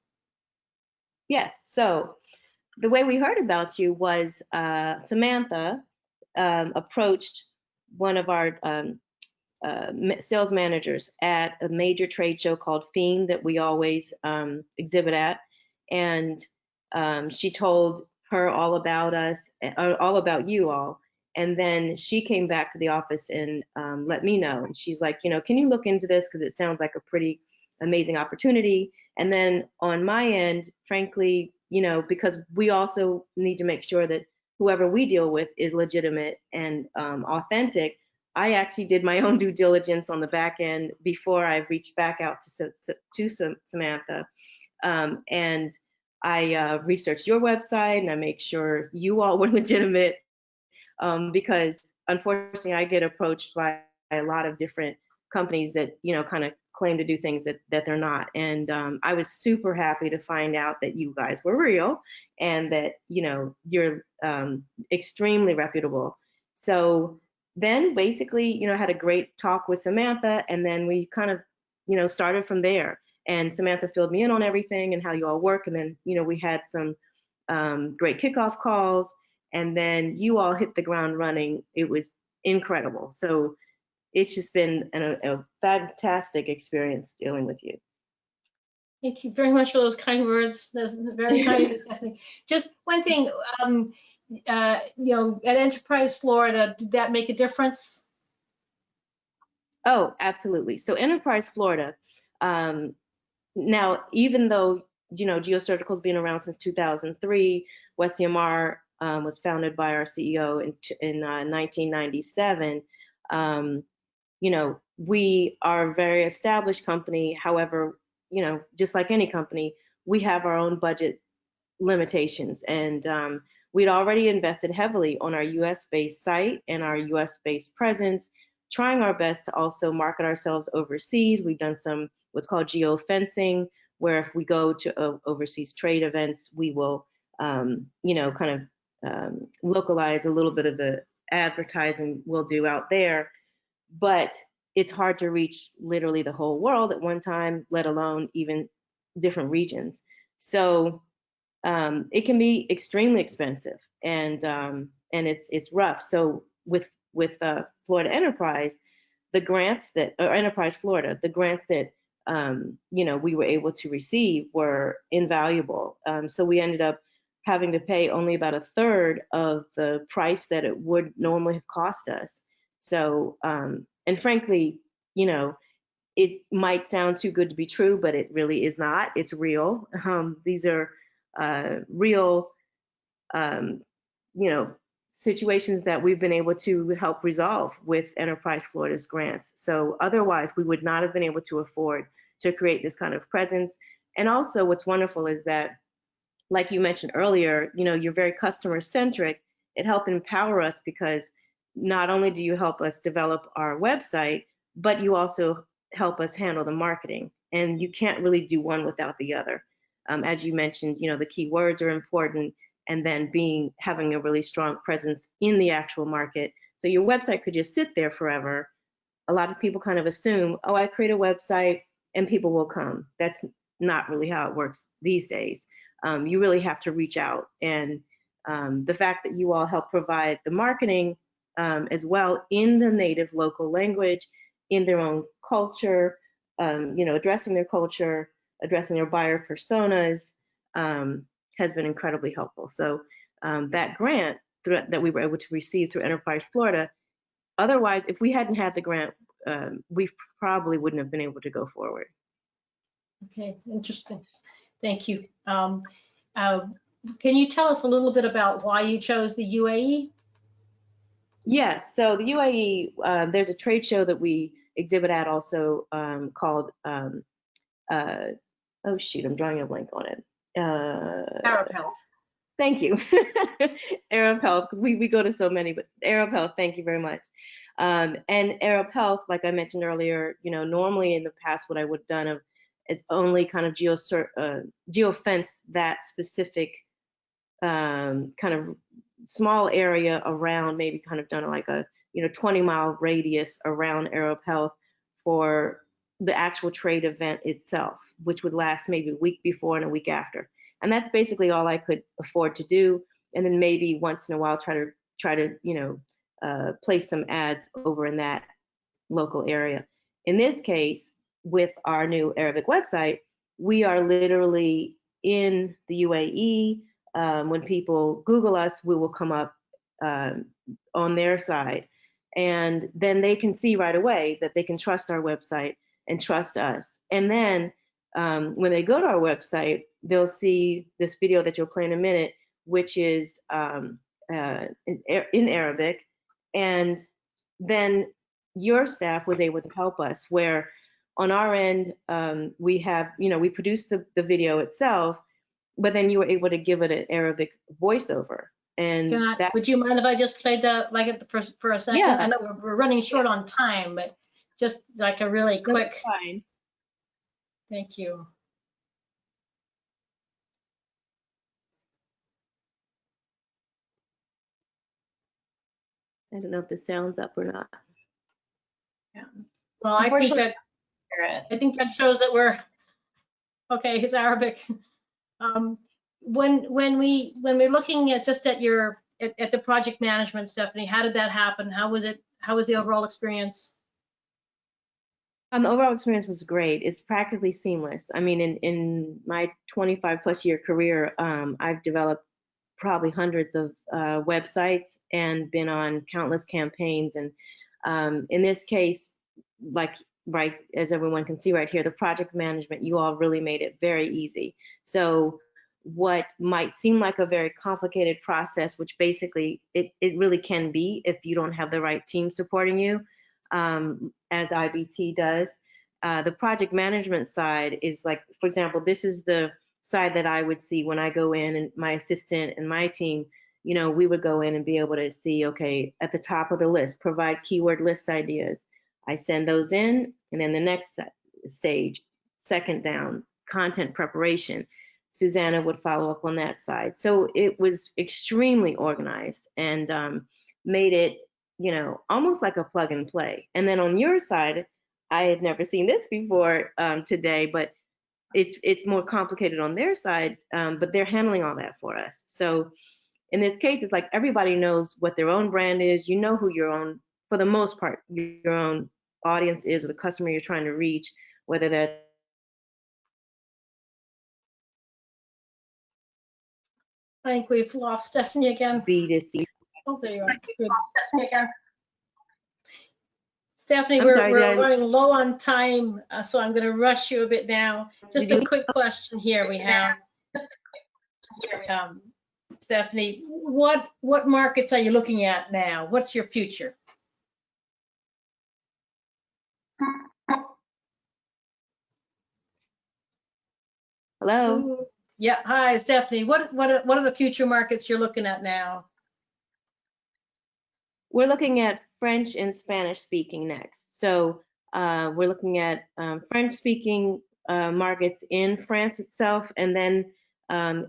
Yes. So the way we heard about you was Samantha approached one of our sales managers at a major trade show called FEAM that we always exhibit at. And she told her all about us, all about you all. And then she came back to the office and let me know. And she's like, you know, can you look into this? Because it sounds like a pretty amazing opportunity. And then on my end, frankly, you know, because we also need to make sure that whoever we deal with is legitimate and authentic, I actually did my own due diligence on the back end before I reached back out to Samantha. And I researched your website and I make sure you all were legitimate because unfortunately I get approached by a lot of different companies that, you know, kind of claim to do things that they're not. And I was super happy to find out that you guys were real and that, you know, you're extremely reputable. So then basically, you know, I had a great talk with Samantha and then we kind of, you know, started from there. And Samantha filled me in on everything and how you all work. And then, you know, we had some great kickoff calls and then you all hit the ground running. It was incredible. So it's just been a fantastic experience dealing with you. Thank you very much for those kind words. That's very kind of you, Stephany. Just one thing, you know, at Enterprise Florida, did that make a difference? Oh, absolutely. So Enterprise Florida, now, even though, you know, GEOSurgical has been around since 2003, WestCMR was founded by our CEO in 1997. You know, we are a very established company. However, you know, just like any company, we have our own budget limitations. And we'd already invested heavily on our US-based site and our US-based presence, trying our best to also market ourselves overseas. We've done some what's called geofencing, where if we go to overseas trade events, we will, you know, kind of localize a little bit of the advertising we'll do out there. But it's hard to reach literally the whole world at one time, let alone even different regions. So it can be extremely expensive and it's rough. So with Florida Enterprise, the grants that, or Enterprise Florida, the grants that you know, we were able to receive were invaluable. So we ended up having to pay only about a third of the price that it would normally have cost us. So, and frankly, you know, it might sound too good to be true, but it really is not. It's real. These are real, you know, situations that we've been able to help resolve with Enterprise Florida's grants. So otherwise, we would not have been able to afford to create this kind of presence. And also what's wonderful is that, like you mentioned earlier, you know, you're very customer centric. It helped empower us because not only do you help us develop our website, but you also help us handle the marketing. And you can't really do one without the other. As you mentioned, you know, the keywords are important, and then having a really strong presence in the actual market. So your website could just sit there forever. A lot of people kind of assume, oh, I create a website and people will come. That's not really how it works these days. You really have to reach out. And the fact that you all help provide the marketing as well in the native local language, in their own culture, you know, addressing their culture, addressing their buyer personas, has been incredibly helpful. So that grant that we were able to receive through Enterprise Florida, otherwise, if we hadn't had the grant, we probably wouldn't have been able to go forward. Okay, interesting. Thank you. Can you tell us a little bit about why you chose the UAE? Yes, so the UAE, there's a trade show that we exhibit at also called, oh shoot, I'm drawing a blank on it. Arab Health. Thank you. Arab Health, because we go to so many, but Arab Health, thank you very much. And Arab Health, like I mentioned earlier, you know, normally in the past, what I would have done is only kind of geofenced that specific kind of small area around, maybe kind of done like a, you know, 20-mile radius around Arab Health for the actual trade event itself, which would last maybe a week before and a week after. And that's basically all I could afford to do. And then maybe once in a while try to place some ads over in that local area. In this case, with our new Arabic website, we are literally in the UAE. When people Google us, we will come up on their side. And then they can see right away that they can trust our website and trust us. And then when they go to our website, they'll see this video that you'll play in a minute, which is in Arabic. And then your staff was able to help us, where on our end, we have, we produced the video itself, but then you were able to give it an Arabic voiceover. And would you mind if I just played that for a second? Yeah. I know we're running short on time, but just like a really quick. Fine. Thank you. I don't know if the sound's up or not. Yeah. Well, I think that shows that we're okay. It's Arabic. When we're looking at just at the project management, Stephany, how did that happen? How was it? How was the overall experience? The overall experience was great. It's practically seamless. I mean, in my 25+ year career, I've developed probably hundreds of websites and been on countless campaigns. And in this case, right as everyone can see right here, the project management, you all really made it very easy. So what might seem like a very complicated process, which basically it really can be if you don't have the right team supporting you, as IBT does. The project management side is like, for example, this is the side that I would see when I go in, and my assistant and my team, we would go in and be able to see, okay, at the top of the list, provide keyword list ideas. I send those in, and then the next stage, second down, content preparation. Susanna would follow up on that side. So it was extremely organized and made it, almost like a plug and play. And then on your side, I had never seen this before today, but it's more complicated on their side, but they're handling all that for us. So in this case, it's like everybody knows what their own brand is. You know who your own, for the most part, your own audience is, or the customer you're trying to reach, whether that. I think we've lost Stephany again. B2C. Oh, there you are. Good. Stephany, I'm sorry, we're running low on time, so I'm going to rush you a bit now. Just a quick question here we have. Stephany, what markets are you looking at now? What's your future? Hello. Yeah, hi, Stephany. What are the future markets you're looking at now? We're looking at French and Spanish speaking next. So we're looking at French speaking markets in France itself, and then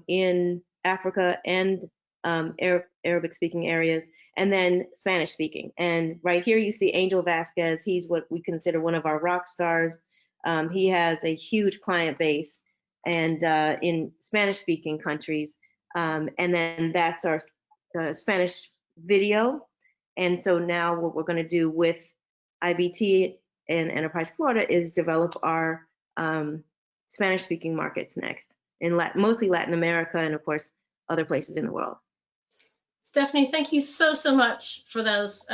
in Africa and Arabic speaking areas, and then Spanish speaking. And right here you see Angel Vasquez. He's what we consider one of our rock stars. He has a huge client base, and in Spanish speaking countries. And then that's our Spanish video. And so now what we're going to do with IBT and Enterprise Florida is develop our Spanish speaking markets next, in mostly Latin America, and of course other places in the world. Stephany, thank you so much for those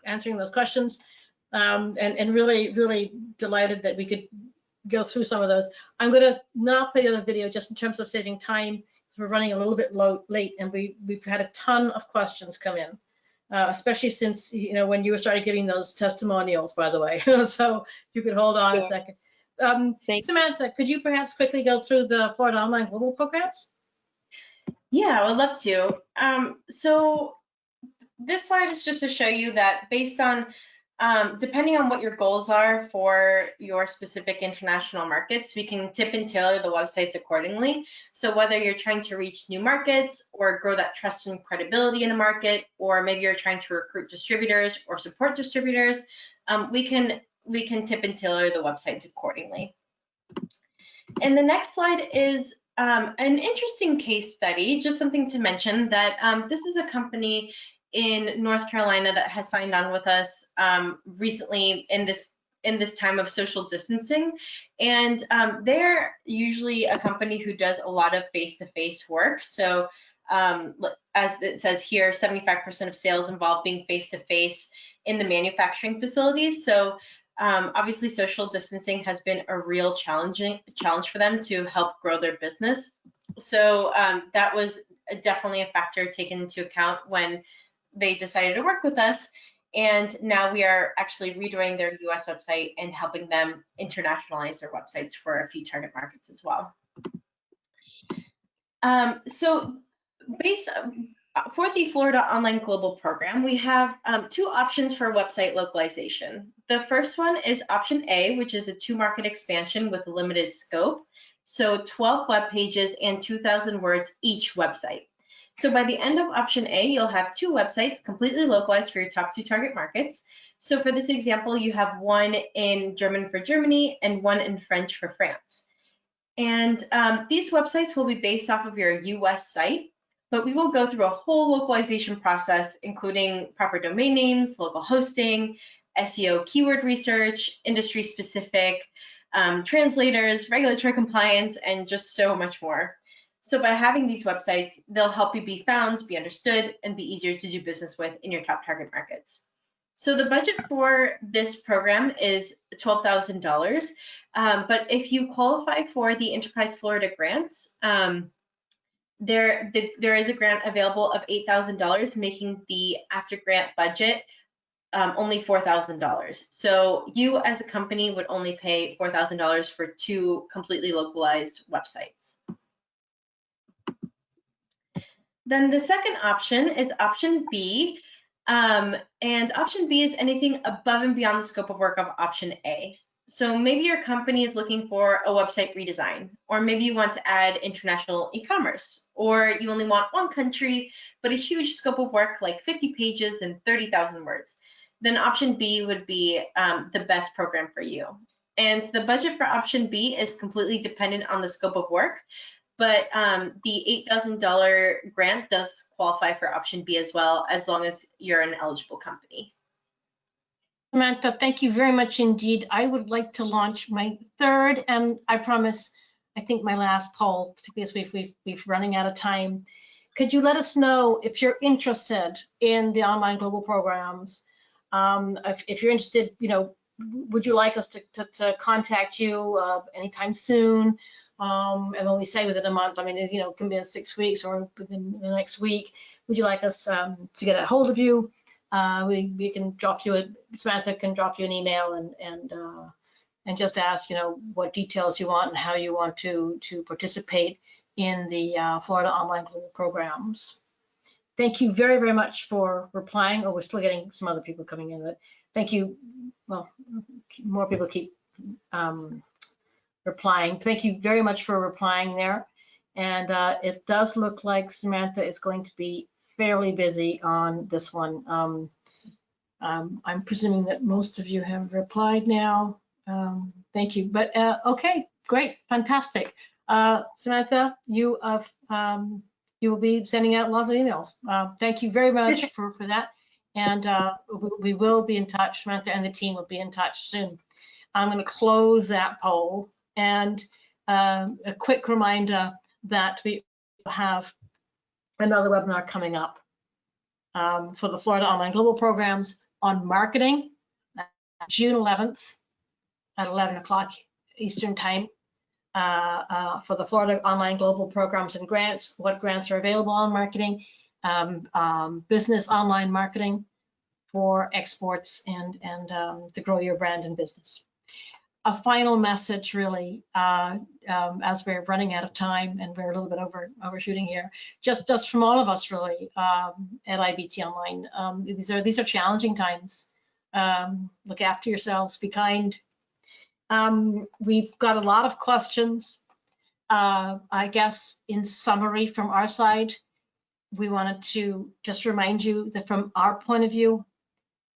answering those questions, and really delighted that we could go through some of those. I'm going to not play the other video just in terms of saving time, because we're running a little bit late, and we've had a ton of questions come in, especially since when you started giving those testimonials, by the way. So if you could hold on a second. Samantha, could you perhaps quickly go through the Florida Online Global programs? Yeah, I would love to. So this slide is just to show you that based on, depending on what your goals are for your specific international markets, we can tip and tailor the websites accordingly. So whether you're trying to reach new markets or grow that trust and credibility in a market, or maybe you're trying to recruit distributors or support distributors, we can tip and tailor the websites accordingly. And the next slide is An interesting case study, just something to mention, that this is a company in North Carolina that has signed on with us recently in this time of social distancing, and they're usually a company who does a lot of face-to-face work. So as it says here, 75% of sales involve being face-to-face in the manufacturing facilities. So obviously social distancing has been a real challenge for them to help grow their business. So that was definitely a factor taken into account when they decided to work with us. And now we are actually redoing their US website and helping them internationalize their websites for a few target markets as well. So based for the Florida Online Global Program, we have two options for website localization. The first one is option A, which is a 2-market expansion with limited scope. So 12 web pages and 2,000 words each website. So by the end of option A, you'll have 2 websites completely localized for your top 2 target markets. So for this example, you have one in German for Germany and one in French for France. And these websites will be based off of your US site, but we will go through a whole localization process, including proper domain names, local hosting, SEO keyword research, industry specific, translators, regulatory compliance, and just so much more. So by having these websites, they'll help you be found, be understood, and be easier to do business with in your top target markets. So the budget for this program is $12,000, but if you qualify for the Enterprise Florida grants, there is a grant available of $8,000, making the after grant budget only $4,000. So you as a company would only pay $4,000 for 2 completely localized websites. Then the second option is option B, and option B is anything above and beyond the scope of work of option A. So maybe your company is looking for a website redesign, or maybe you want to add international e-commerce, or you only want one country, but a huge scope of work like 50 pages and 30,000 words. Then option B would be the best program for you. And the budget for option B is completely dependent on the scope of work, but the $8,000 grant does qualify for option B as well, as long as you're an eligible company. Samantha, thank you very much indeed. I would like to launch my third, and I promise, I think my last poll, particularly as we've running out of time. Could you let us know if you're interested in the online global programs? If you're interested, you know, would you like us to contact you anytime soon? And when we say within a month, I mean, you know, it can be in 6 weeks or within the next week. Would you like us to get a hold of you? We can drop you Samantha can drop you an email and just ask, you know, what details you want and how you want to participate in the Florida Online Global Programs. Thank you very, very much for replying. Oh, we're still getting some other people coming in, but thank you. Well, more people keep replying. Thank you very much for replying there. And it does look like Samantha is going to be fairly busy on this one. I'm presuming that most of you have replied now. Thank you. But okay, great, fantastic. Samantha, you will be sending out lots of emails. Thank you very much for that. And we will be in touch. Samantha and the team will be in touch soon. I'm going to close that poll. And a quick reminder that we have another webinar coming up for the Florida Online Global Programs on marketing, June 11th at 11 o'clock Eastern Time for the Florida Online Global Programs and grants, what grants are available on marketing, business online marketing for exports and to grow your brand and business. A final message, really, as we're running out of time and we're a little bit overshooting here, just from all of us, really, at IBT Online. These are challenging times. Look after yourselves, be kind. We've got a lot of questions. I guess in summary from our side, we wanted to just remind you that from our point of view,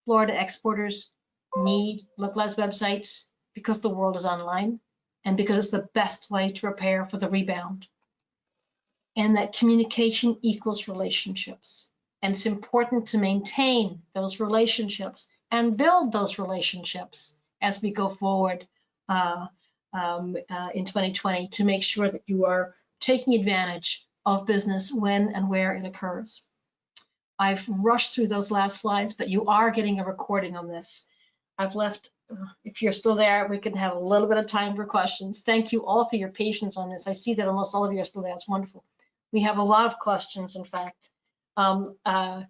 Florida exporters need localized websites, because the world is online and because it's the best way to prepare for the rebound. and that communication equals relationships. And it's important to maintain those relationships and build those relationships as we go forward in 2020 to make sure that you are taking advantage of business when and where it occurs. I've rushed through those last slides, but you are getting a recording on this. I've left, if you're still there, we can have a little bit of time for questions. Thank you all for your patience on this. I see that almost all of you are still there. It's wonderful. We have a lot of questions, in fact. I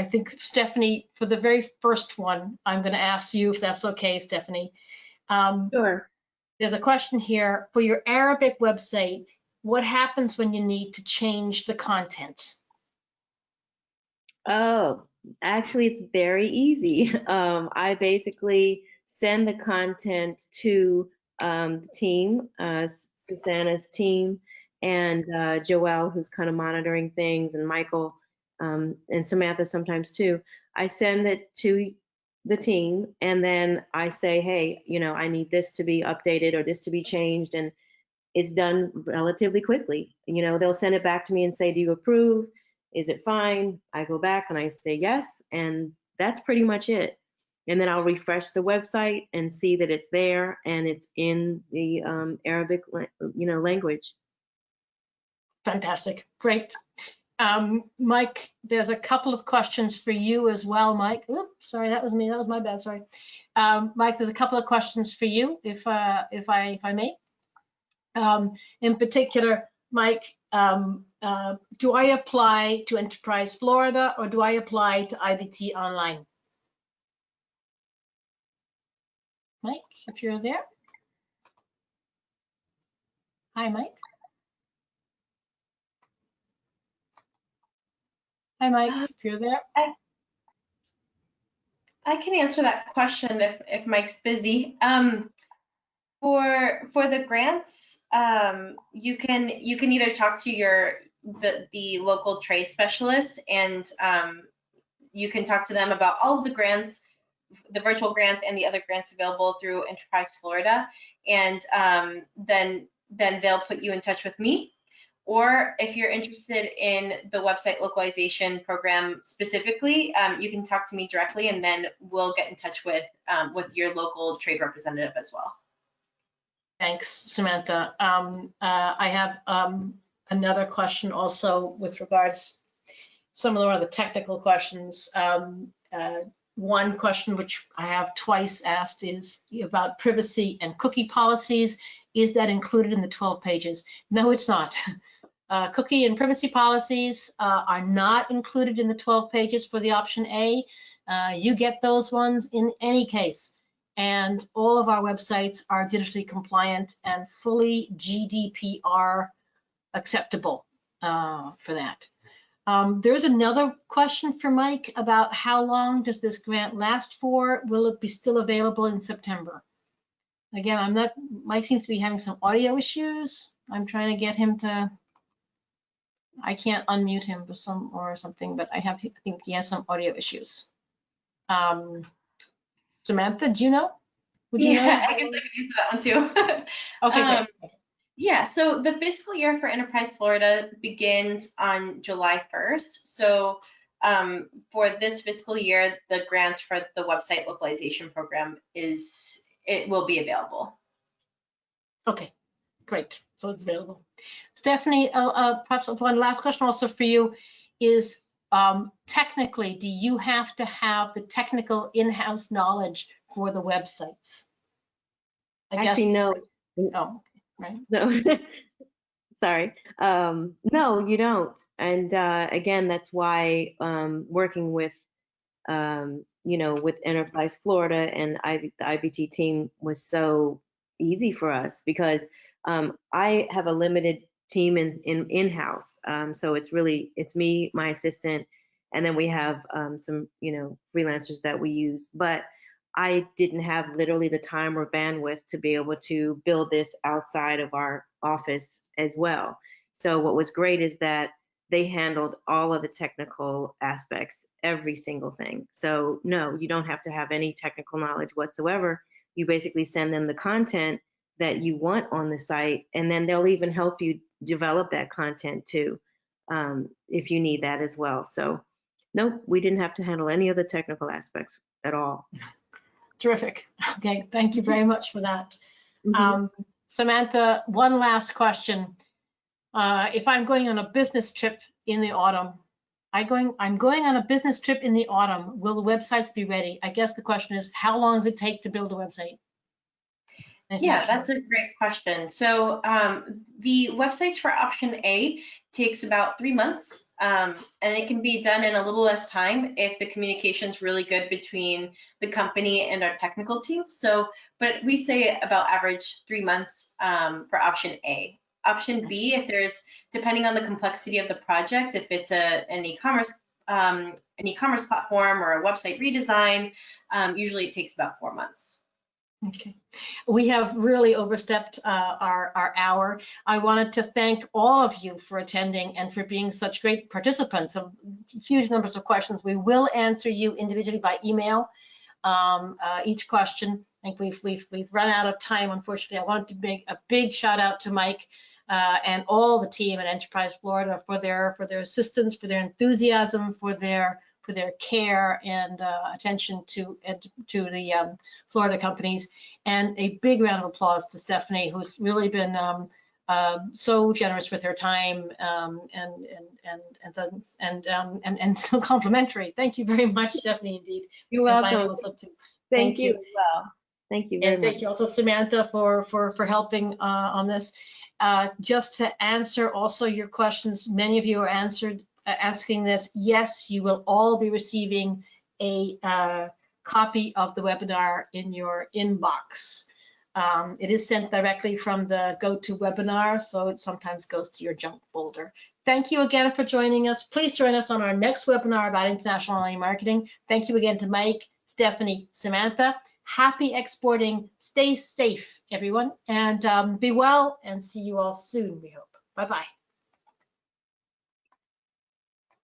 think, Stephany, for the very first one, I'm going to ask you if that's okay, Stephany. Sure. There's a question here. For your Arabic website, what happens when you need to change the content? Oh, actually, it's very easy. I basically send the content to the team, Susanna's team, and Joelle, who's kind of monitoring things, and Michael and Samantha sometimes too. I send it to the team, and then I say, hey, you know, I need this to be updated or this to be changed, and it's done relatively quickly. You know, they'll send it back to me and say, do you approve? Is it fine? I go back and I say yes, and that's pretty much it. And then I'll refresh the website and see that it's there and it's in the Arabic, language. Fantastic, great. Mike, there's a couple of questions for you as well, Mike. Oops, sorry, that was me. That was my bad. Sorry, Mike. There's a couple of questions for you, if I may. In particular, Mike, do I apply to Enterprise Florida or do I apply to IBT Online? Mike, if you're there. Hi, Mike. Hi, Mike, if you're there. I can answer that question if Mike's busy. For the grants, you can either talk to the local trade specialist, and you can talk to them about all of the grants, the virtual grants and the other grants available through Enterprise Florida, and then they'll put you in touch with me. Or if you're interested in the website localization program specifically, you can talk to me directly, and then we'll get in touch with your local trade representative as well. Thanks, Samantha. I have another question also with regards some of the other technical questions. One question which I have twice asked is about privacy and cookie policies. Is that included in the 12 pages? No, it's not. Cookie and privacy policies are not included in the 12 pages for the option A. You get those ones in any case. And all of our websites are digitally compliant and fully GDPR acceptable for that. There's another question for Mike about how long does this grant last for? Will it be still available in September? Again, Mike seems to be having some audio issues. I'm trying to get him to, I can't unmute him or something, but I think he has some audio issues. Samantha, do you know? Would you know? I guess I can answer that one too. Okay, great. Yeah, so the fiscal year for Enterprise Florida begins on July 1st. So for this fiscal year, the grant for the website localization program will be available. Okay, great. So it's available. Stephany, perhaps one last question also for you is technically, do you have to have the technical in-house knowledge for the websites? Actually, no. Oh, right. No. Sorry. No, you don't. And again, that's why working with, with Enterprise Florida and the IBT team was so easy for us, because I have a limited team in-house. So it's me, my assistant, and then we have some, freelancers that we use. But I didn't have literally the time or bandwidth to be able to build this outside of our office as well. So what was great is that they handled all of the technical aspects, every single thing. So no, you don't have to have any technical knowledge whatsoever. You basically send them the content, that you want on the site, and then they'll even help you develop that content too, if you need that as well. So nope, we didn't have to handle any of the technical aspects at all. Terrific. Okay, thank you very much for that. Samantha, one last question. If I'm going on a business trip in the autumn, I'm going on a business trip in the autumn, will the websites be ready? I guess the question is, how long does it take to build a website? Yeah, that's a great question. So the websites for option A takes about 3 months, and it can be done in a little less time if the communication is really good between the company and our technical team. So, but we say about average 3 months for option A. Option B, if there's, depending on the complexity of the project, if it's an e-commerce platform or a website redesign, usually it takes about 4 months. Okay, we have really overstepped our hour. I wanted to thank all of you for attending and for being such great participants of huge numbers of questions. We will answer you individually by email, each question. I think we've run out of time, unfortunately. I wanted to make a big shout out to Mike and all the team at Enterprise Florida for their assistance, for their enthusiasm, for their care and attention to the Florida companies, and a big round of applause to Stephany, who's really been so generous with her time and so complimentary. Thank you very much, Stephany. Indeed, you're welcome. Thank you as well. Thank you very much. Thank you also, Samantha, for helping on this. Just to answer also your questions, many of you are asking this. Yes, you will all be receiving a copy of the webinar in your inbox. It is sent directly from the GoToWebinar, so it sometimes goes to your junk folder. Thank you again for joining us. Please join us on our next webinar about international online marketing. Thank you again to Mike, Stephany, Samantha. Happy exporting. Stay safe, everyone, and be well, and see you all soon, we hope. Bye-bye.